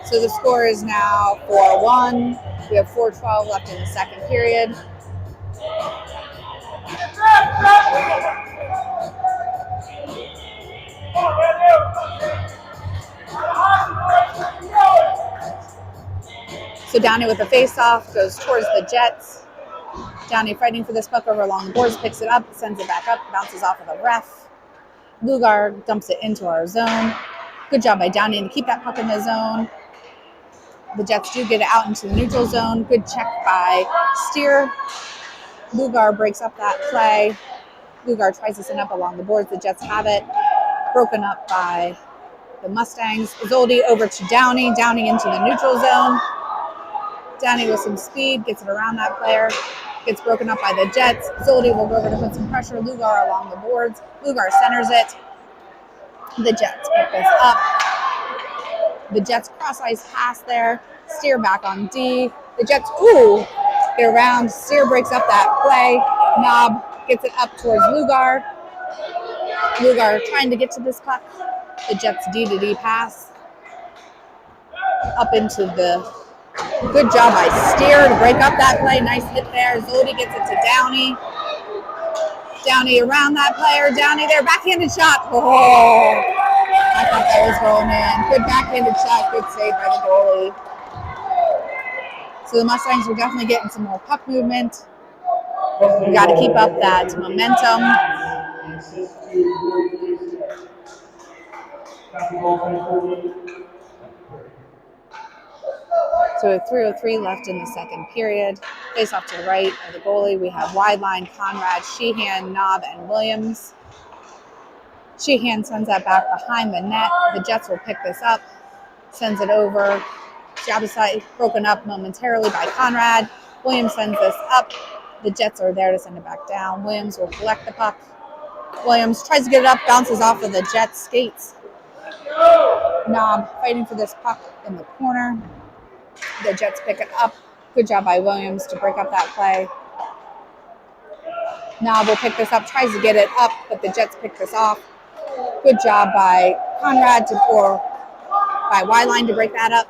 So the score is now 4-1. We have 4:12 left in the second period. So Downey with the face-off goes towards the Jets. Downey fighting for this puck over along the boards, picks it up, sends it back up, bounces off of the ref. Lugar dumps it into our zone. Good job by Downey to keep that puck in the zone. The Jets do get it out into the neutral zone. Good check by Steer. Lugar breaks up that play. Lugar tries to send up along the boards. The Jets have it. Broken up by the Mustangs. Zoldi over to Downey. Downey into the neutral zone. Downey with some speed, gets it around that player. Gets broken up by the Jets. Zoldi will go over to put some pressure. Lugar along the boards. Lugar centers it. The Jets pick this up. The Jets cross-ice pass there. Steer back on D. The Jets, get around. Steer breaks up that play. Knob gets it up towards Lugar. Lugar trying to get to this puck. The Jets D-to-D pass. Up into the... Good job by Steer to break up that play. Nice hit there. Zoldi gets it to Downey. Downey around that player. Downey there. Backhanded shot. Oh, I thought that was going in. Good backhanded shot. Good save by the goalie. So the Mustangs are definitely getting some more puck movement. We got to keep up that momentum. So with 3:03 left in the second period, face off to the right of the goalie, we have wide line, Conrad, Sheehan, Knob, and Williams. Sheehan sends that back behind the net. The Jets will pick this up, sends it over. Jabasai broken up momentarily by Conrad. Williams sends this up. The Jets are there to send it back down. Williams will collect the puck. Williams tries to get it up, bounces off of the Jets' skates. Knob fighting for this puck in the corner. The Jets pick it up. Good job by Williams to break up that play. Knob will pick this up, tries to get it up, but the Jets pick this off. Good job by Conrad by Wyline to break that up.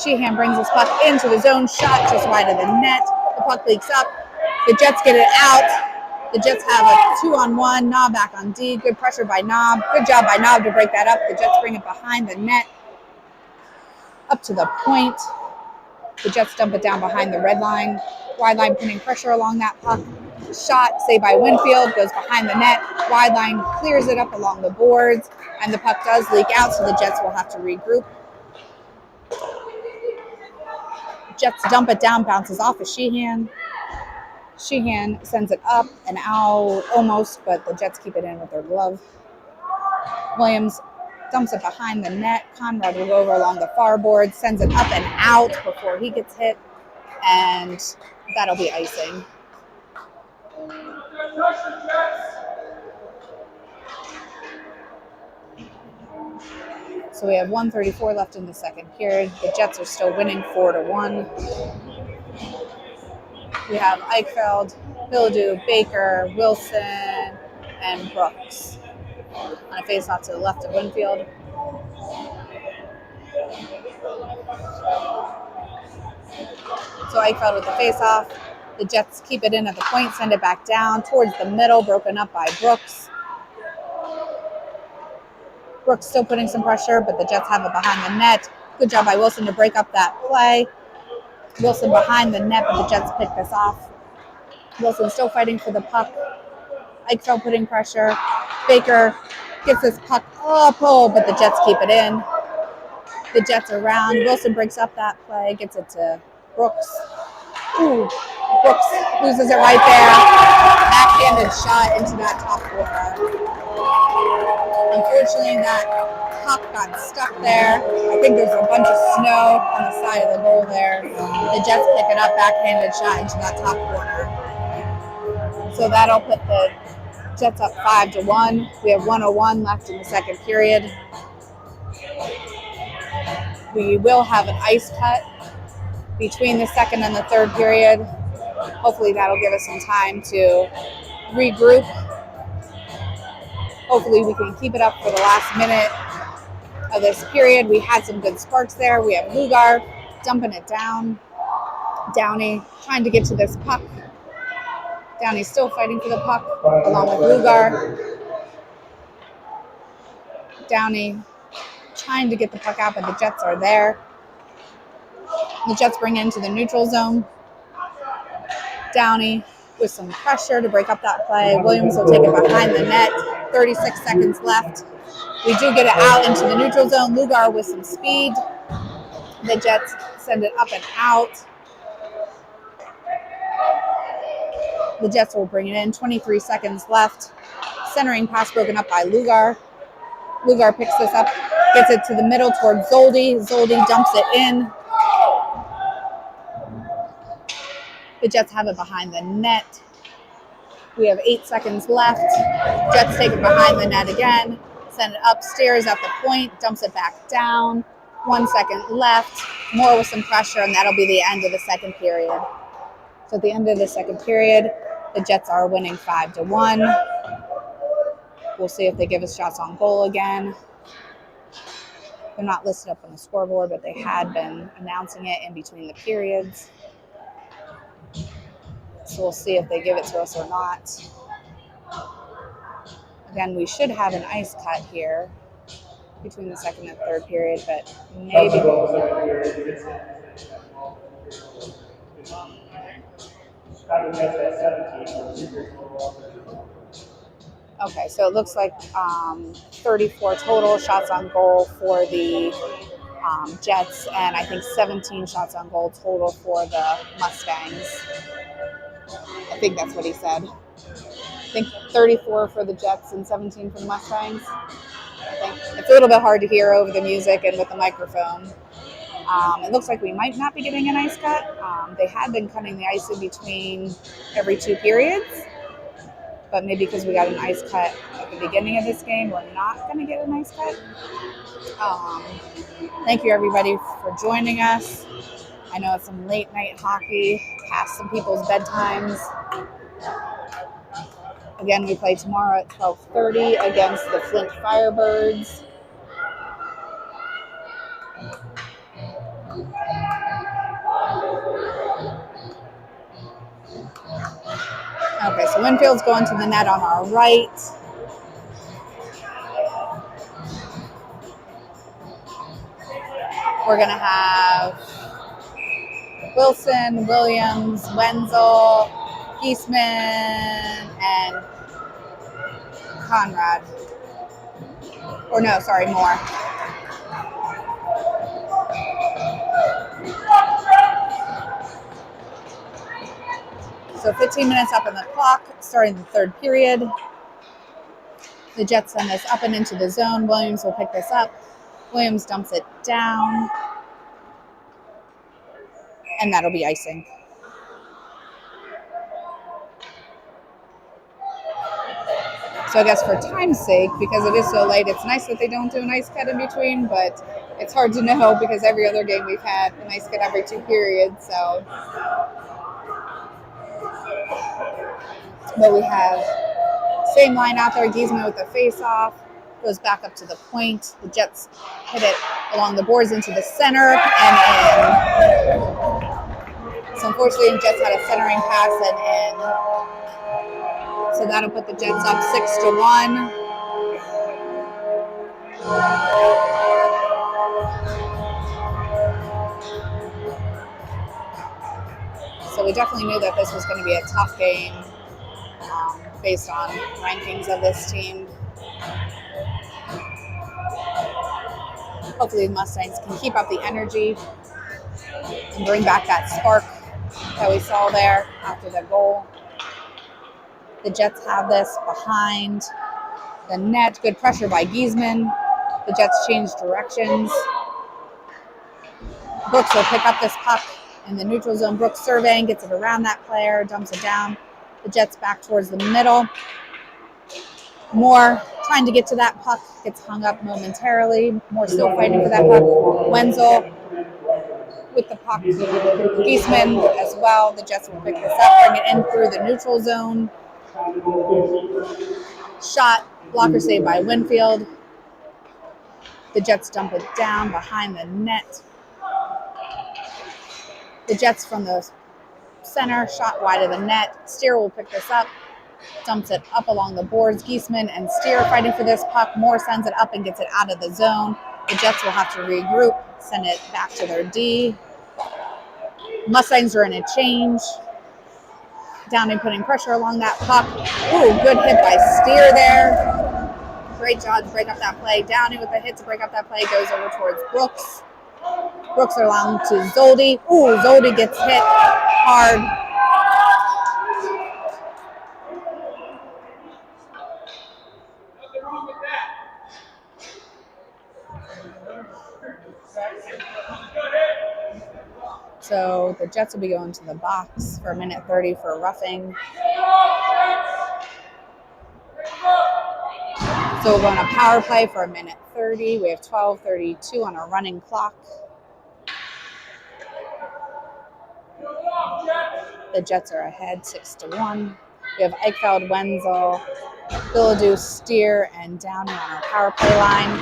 Sheehan brings this puck into the zone, shot just wide of the net. The puck leaks up. The Jets get it out. The Jets have a 2-on-1. Knob back on D. Good pressure by Knob. Good job by Knob to break that up. The Jets bring it behind the net. Up to the point. The Jets dump it down behind the red line. Wide line putting pressure along that puck. Shot, saved by Winfield, goes behind the net. Wide line clears it up along the boards, and the puck does leak out, so the Jets will have to regroup. Jets dump it down, bounces off of Sheehan. Sheehan sends it up and out almost, but the Jets keep it in with their glove. Williams dumps it behind the net. Conrad will go over along the far board, sends it up and out before he gets hit, and that'll be icing. So we have 1:34 left in the second period. The Jets are still winning 4-1. We have Eichfeld, Bildu, Baker, Wilson, and Brooks on a face-off to the left of Winfield. So Eichfeld with the face-off. The Jets keep it in at the point, send it back down towards the middle, broken up by Brooks. Brooks still putting some pressure, but the Jets have it behind the net. Good job by Wilson to break up that play. Wilson behind the net, but the Jets pick this off. Wilson still fighting for the puck. Eichfeld putting pressure. Baker gets this puck up, but the Jets keep it in. The Jets are around. Wilson breaks up that play, gets it to Brooks. Ooh, Brooks loses it right there. Backhanded shot into that top corner. Unfortunately, that puck got stuck there. I think there's a bunch of snow on the side of the goal there. The Jets pick it up, backhanded shot into that top corner. So that'll put the Jets up 5-1. We have 1:01 left in the second period. We will have an ice cut between the second and the third period. Hopefully that'll give us some time to regroup. Hopefully we can keep it up for the last minute of this period. We had some good sparks there. We have Lugar dumping it down. Downey trying to get to this puck. Downey's still fighting for the puck along with Lugar. Downey trying to get the puck out, but the Jets are there. The Jets bring it into the neutral zone. Downey with some pressure to break up that play. Williams will take it behind the net. 36 seconds left. We do get it out into the neutral zone. Lugar with some speed. The Jets send it up and out. The Jets will bring it in. 23 seconds left. Centering pass broken up by Lugar. Lugar picks this up, gets it to the middle towards Zoldi. Zoldi dumps it in. The Jets have it behind the net. We have 8 seconds left. Jets take it behind the net again. Send it upstairs at the point. Dumps it back down. 1 second left. Moore with some pressure, and that'll be the end of the second period. So at the end of the second period, the Jets are winning 5-1. We'll see if they give us shots on goal again. They're not listed up on the scoreboard, but they had been announcing it in between the periods. So we'll see if they give it to us or not. Again, we should have an ice cut here between the second and third period, but maybe. Okay, so it looks like 34 total shots on goal for the Jets, and I think 17 shots on goal total for the Mustangs. I think that's what he said. I think 34 for the Jets and 17 for the Mustangs. I think it's a little bit hard to hear over the music and with the microphone. It looks like we might not be getting an ice cut. They had been cutting the ice in between every 2 periods, but maybe because we got an ice cut at the beginning of this game, we're not going to get an ice cut. Thank you, everybody, for joining us. I know it's some late night hockey, past some people's bedtimes. Again, we play tomorrow at 12:30 against the Flint Firebirds. Okay, so Winfield's going to the net on our right. We're going to have Wilson, Williams, Wenzel, Geisman, and Conrad. Or no, sorry, Moore. So 15 minutes up on the clock, starting the third period. The Jets send this up and into the zone. Williams will pick this up. Williams dumps it down. And that'll be icing. So I guess for time's sake, because it is so late, it's nice that they don't do an ice cut in between, but it's hard to know because every other game we've had an ice cut every 2 periods. So, but we have same line out there. Giesman with the face-off goes back up to the point. The Jets hit it along the boards into the center and in. So unfortunately, the Jets had a centering pass and in. So that'll put the Jets up 6-1. So we definitely knew that this was going to be a tough game based on rankings of this team. Hopefully the Mustangs can keep up the energy and bring back that spark that we saw there after the goal. The Jets have this behind the net. Good pressure by Giesman. The Jets change directions. Brooks will pick up this puck in the neutral zone. Brooks surveying, gets it around that player, dumps it down. The Jets back towards the middle. Moore trying to get to that puck, gets hung up momentarily. Moore still fighting for that puck. Wenzel with the puck. Giesman as well. The Jets will pick this up, bring it in through the neutral zone. Shot, blocker saved by Winfield. The Jets dump it down behind the net. The Jets from the center, shot wide of the net. Steer will pick this up, dumps it up along the boards. Giesman and Steer fighting for this puck. Moore sends it up and gets it out of the zone. The Jets will have to regroup, send it back to their D. Mustangs are in a change. Downey putting pressure along that puck. Ooh, good hit by Steer there. Great job to break up that play. Downey with the hit to break up that play goes over towards Brooks. Brooks along to Zoldi. Ooh, Zoldi gets hit hard. So the Jets will be going to the box for a minute 30 for a roughing. So we'll go on a power play for a minute 30. We have 12:32 on our running clock. The Jets are ahead 6-1. We have Eichfeld, Wenzel, Billadou, Steer, and Downey on our power play line.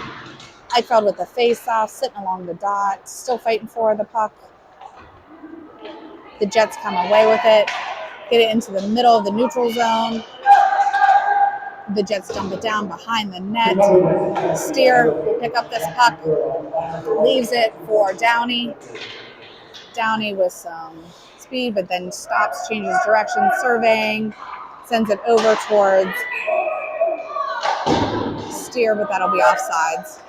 Eichfeld with the face-off, sitting along the dot, still fighting for the puck. The Jets come away with it, get it into the middle of the neutral zone. The Jets dump it down behind the net. Steer will pick up this puck, leaves it for Downey. Downey with some speed, but then stops, changes direction, surveying, sends it over towards Steer, but that'll be offsides.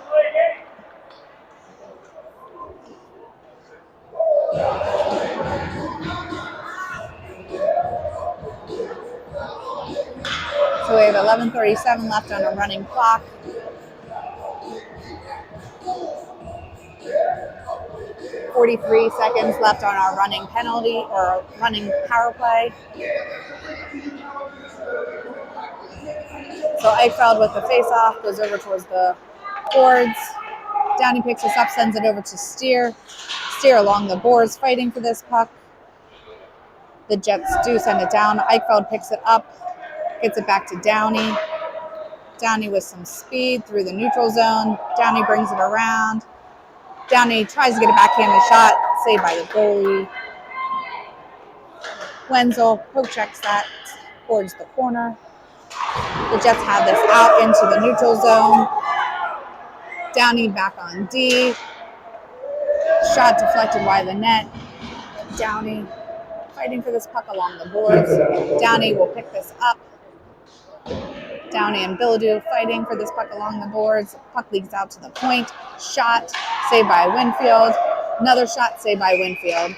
So we have 11:37 left on our running clock. .43 seconds left on our running penalty or running power play. So Eichfeld with the face-off goes over towards the boards. Downey picks this up, sends it over to Steer. Steer along the boards fighting for this puck. The Jets do send it down. Eichfeld picks it up, gets it back to Downey. Downey with some speed through the neutral zone. Downey brings it around. Downey tries to get a backhanded shot, saved by the goalie. Wenzel poke checks that towards the corner. The Jets have this out into the neutral zone. Downey back on D. Shot deflected wide of the net. Downey fighting for this puck along the boards. Downey will pick this up. Downey and Billadou fighting for this puck along the boards. Puck leaks out to the point. Shot, saved by Winfield. Another shot, saved by Winfield.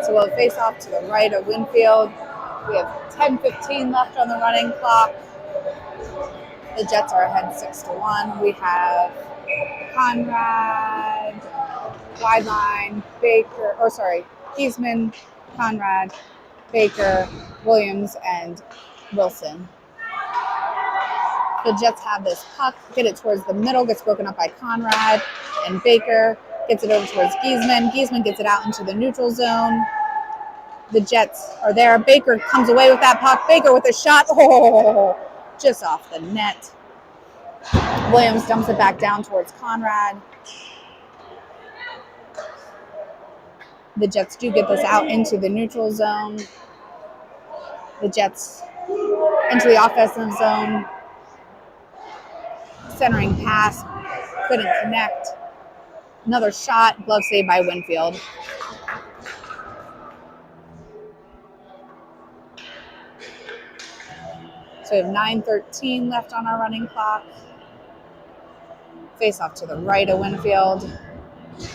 So we'll face off to the right of Winfield. We have 10:15 left on the running clock. The Jets are ahead 6-1. We have Conrad, wide line, Baker, Giesman, Conrad, Baker, Williams, and Wilson. The Jets have this puck, get it towards the middle, gets broken up by Conrad, and Baker gets it over towards Giesman. Giesman gets it out into the neutral zone. The Jets are there. Baker comes away with that puck. Baker with a shot. Oh, just off the net. Williams dumps it back down towards Conrad. The Jets do get this out into the neutral zone. The Jets into the offensive zone. Centering pass, couldn't connect. Another shot, glove save by Winfield. So we have 9:13 left on our running clock. Face off to the right of Winfield.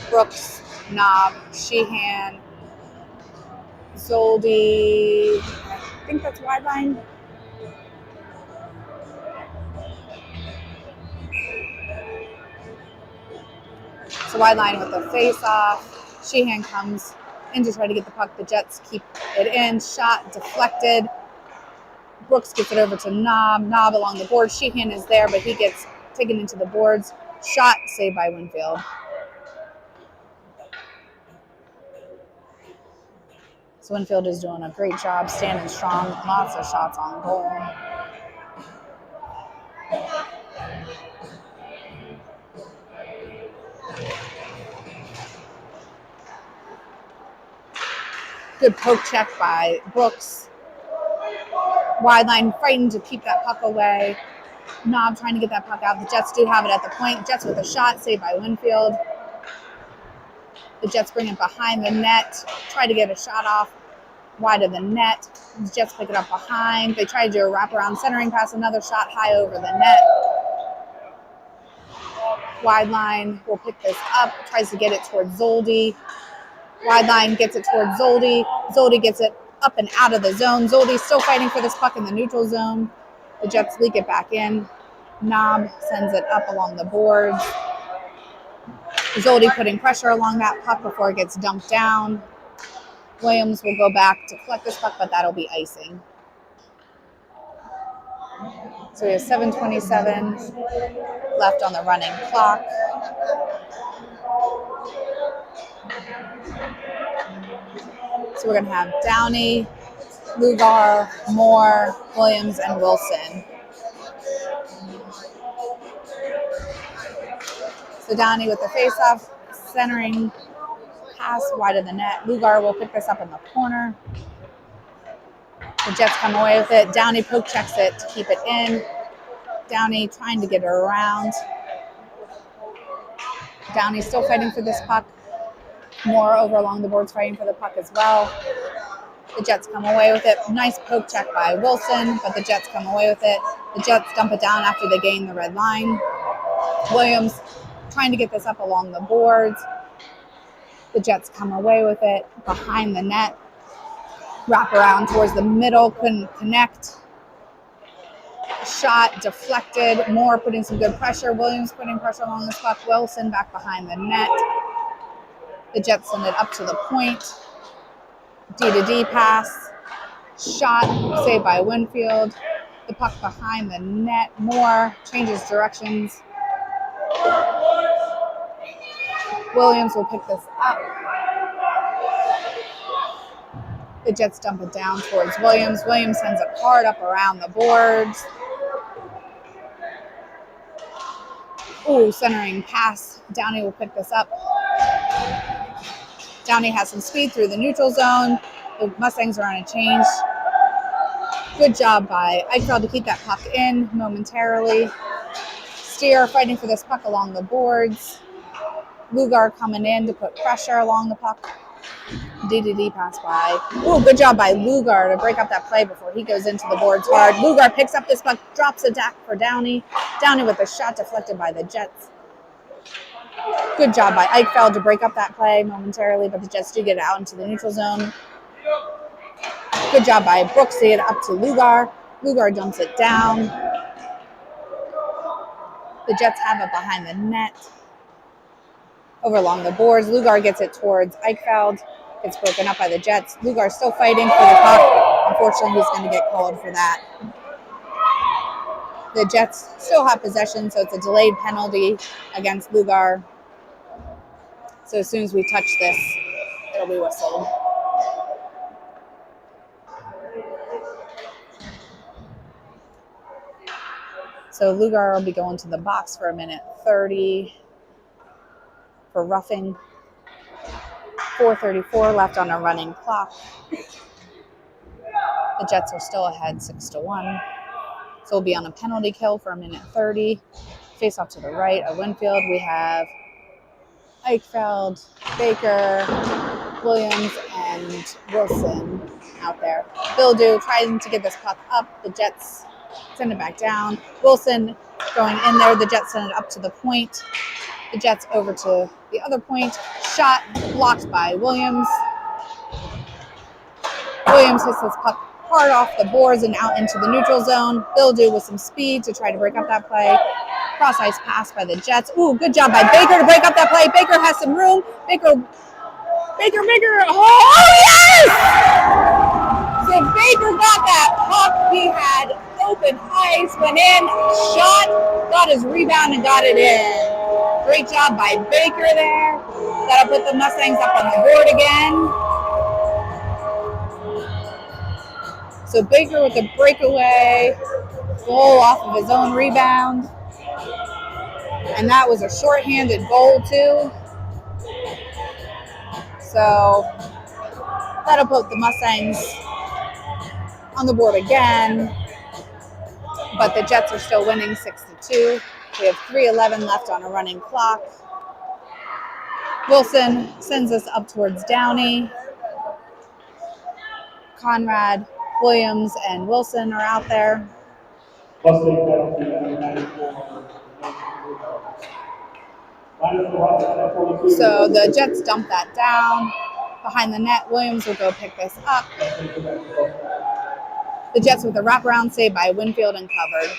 Brooks, Knob, Sheehan, Zoldy. I think that's wide line. So wide line with the face off. Sheehan comes in to try to get the puck. The Jets keep it in. Shot deflected. Brooks gets it over to Knob. Knob along the board. Sheehan is there, but he gets taken into the boards. Shot saved by Winfield. So Winfield is doing a great job, standing strong. Lots of shots on goal. Good poke check by Brooks. Wide line fighting to keep that puck away. Knob trying to get that puck out. The Jets do have it at the point. Jets with a shot, saved by Winfield. The Jets bring it behind the net. Try to get a shot off wide of the net. The Jets pick it up behind. They try to do a wraparound centering pass. Another shot high over the net. Wide line will pick this up. Tries to get it towards Zoldy. Wide line gets it towards Zoldy. Zoldy gets it up and out of the zone. Zoldy's still fighting for this puck in the neutral zone. The Jets leak it back in. Knob sends it up along the boards. Zoldy putting pressure along that puck before it gets dumped down. Williams will go back to collect this puck, but that'll be icing. So we have 7:27 left on the running clock. So we're going to have Downey, Lugar, Moore, Williams, and Wilson. So Downey with the face-off, centering pass wide of the net. Lugar will pick this up in the corner. The Jets come away with it. Downey poke checks it to keep it in. Downey trying to get it around. Downey still fighting for this puck. Moore over along the boards fighting for the puck as well. The Jets come away with it. Nice poke check by Wilson, but the Jets come away with it. The Jets dump it down after they gain the red line. Williams trying to get this up along the boards. The Jets come away with it behind the net. Wrap around towards the middle, couldn't connect. Shot deflected. Moore putting some good pressure. Williams putting pressure along this puck. Wilson back behind the net. The Jets send it up to the point. D-to-D pass. Shot saved by Winfield. The puck behind the net. Moore changes directions. Williams will pick this up. The Jets dump it down towards Williams. Williams sends it hard up around the boards. Ooh, centering pass. Downey will pick this up. Downey has some speed through the neutral zone. The Mustangs are on a change. Good job by Eichfeld to keep that puck in momentarily. Steer fighting for this puck along the boards. Lugar coming in to put pressure along the puck. D-to-D pass by. Ooh, good job by Lugar to break up that play before he goes into the boards hard. Lugar picks up this puck, drops it back for Downey. Downey with a shot deflected by the Jets. Good job by Eichfeld to break up that play momentarily, but the Jets do get it out into the neutral zone. Good job by Brooks to get it up to Lugar. Lugar dumps it down. The Jets have it behind the net. Over along the boards, Lugar gets it towards Eichfeld. Gets broken up by the Jets. Lugar still fighting for the puck. Unfortunately, he's going to get called for that. The Jets still have possession, so it's a delayed penalty against Lugar. So as soon as we touch this, it'll be whistled. So Lugar will be going to the box for a minute 30 for roughing. 4:34 left on a running clock. The Jets are still ahead 6-1. So we'll be on a penalty kill for a minute 30. Face off to the right of Winfield. We have Eichfeld, Baker, Williams, and Wilson out there. Bildu trying to get this puck up. The Jets send it back down. Wilson going in there. The Jets send it up to the point. The Jets over to the other point. Shot blocked by Williams. Williams hits this puck hard off the boards and out into the neutral zone. Bildu with some speed to try to break up that play. Cross ice pass by the Jets. Ooh, good job by Baker to break up that play. Baker has some room. Baker. Oh, yes! So Baker got that puck. He had open ice, went in, shot, got his rebound, and got it in. Great job by Baker there. That'll put the Mustangs up on the board again. So Baker with a breakaway goal off of his own rebound. And that was a shorthanded goal too. So that'll put the Mustangs on the board again. But the Jets are still winning 6-2. We have 3:11 left on a running clock. Wilson sends us up towards Downey. Conrad, Williams, and Wilson are out there. So the Jets dump that down. Behind the net, Williams will go pick this up. The Jets with a wraparound save by Winfield and covered.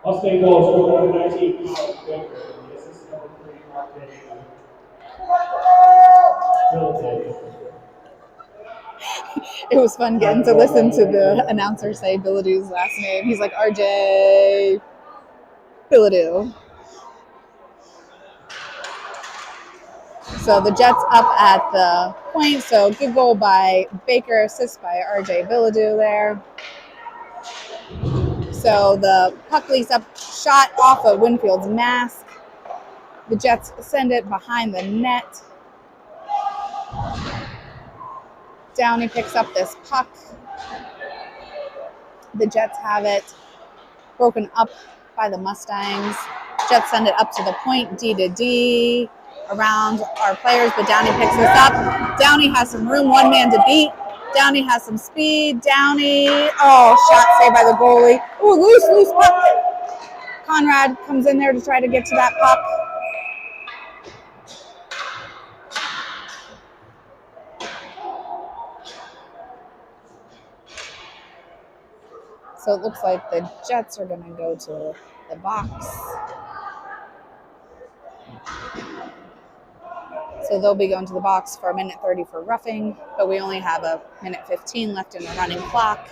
Mustang goals, number 19, It was fun getting to listen to the announcer say Billadue's last name. He's like, RJ Billadue. So the Jets up at the point. So good goal by Baker, assist by RJ Billadue there. So the puck leaks up, shot off of Winfield's mask. The Jets send it behind the net. Downey picks up this puck. The Jets have it broken up by the Mustangs. Jets send it up to the point, D to D, around our players, but Downey picks this up. Downey has some room, one man to beat. Downey has some speed. Downey, shot saved by the goalie. Ooh, loose puck. Conrad comes in there to try to get to that puck. So it looks like the Jets are going to go to the box. So they'll be going to the box for a minute 30 for roughing, but we only have a minute 15 left in the running clock.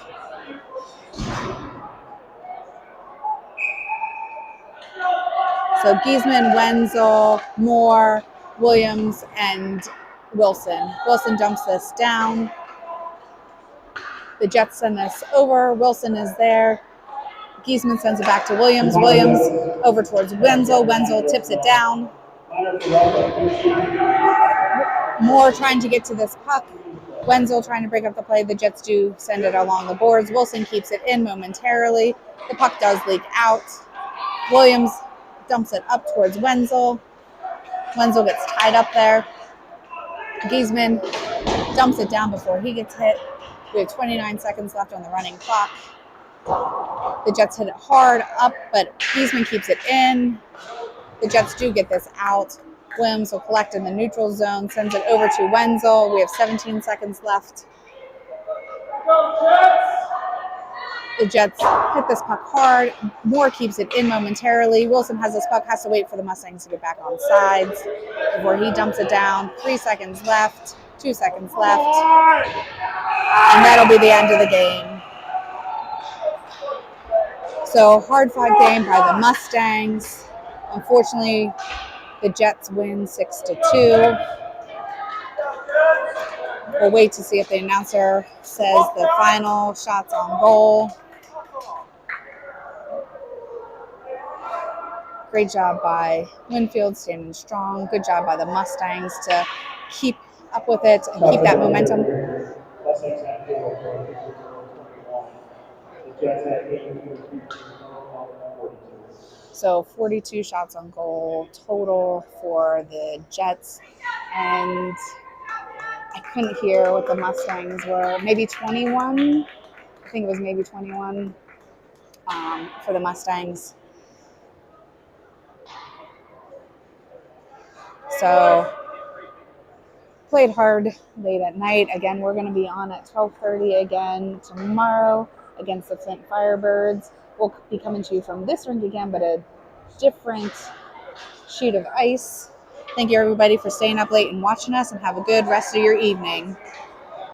So Giesman, Wenzel, Moore, Williams, and Wilson. Wilson dumps this down. The Jets send this over. Wilson is there. Giesman sends it back to Williams. Williams over towards Wenzel. Wenzel tips it down. Moore trying to get to this puck. Wenzel trying to break up the play. The Jets do send it along the boards. Wilson keeps it in momentarily. The puck does leak out. Williams dumps it up towards Wenzel. Wenzel gets tied up there. Giesman dumps it down before he gets hit. We have 29 seconds left on the running clock. The Jets hit it hard up, but Eastman keeps it in. The Jets do get this out. Williams will collect in the neutral zone, sends it over to Wenzel. We have 17 seconds left. The Jets hit this puck hard. Moore keeps it in momentarily. Wilson has this puck, has to wait for the Mustangs to get back on sides before he dumps it down. 3 seconds left, 2 seconds left. And that'll be the end of the game. So hard-fought game by the Mustangs. Unfortunately, the Jets win 6-2. We'll wait to see if the announcer says the final shots on goal. Great job by Winfield, standing strong. Good job by the Mustangs to keep up with it and keep that momentum. Mustangs had 4 The Jets had 8 42. So 42 shots on goal total for the Jets. And I couldn't hear what the Mustangs were. Maybe 21. I think it was maybe 21 for the Mustangs. So played hard late at night. Again, we're going to be on at 12:30 again tomorrow against the Flint Firebirds. We'll be coming to you from this rink again, but a different sheet of ice. Thank you, everybody, for staying up late and watching us, and have a good rest of your evening.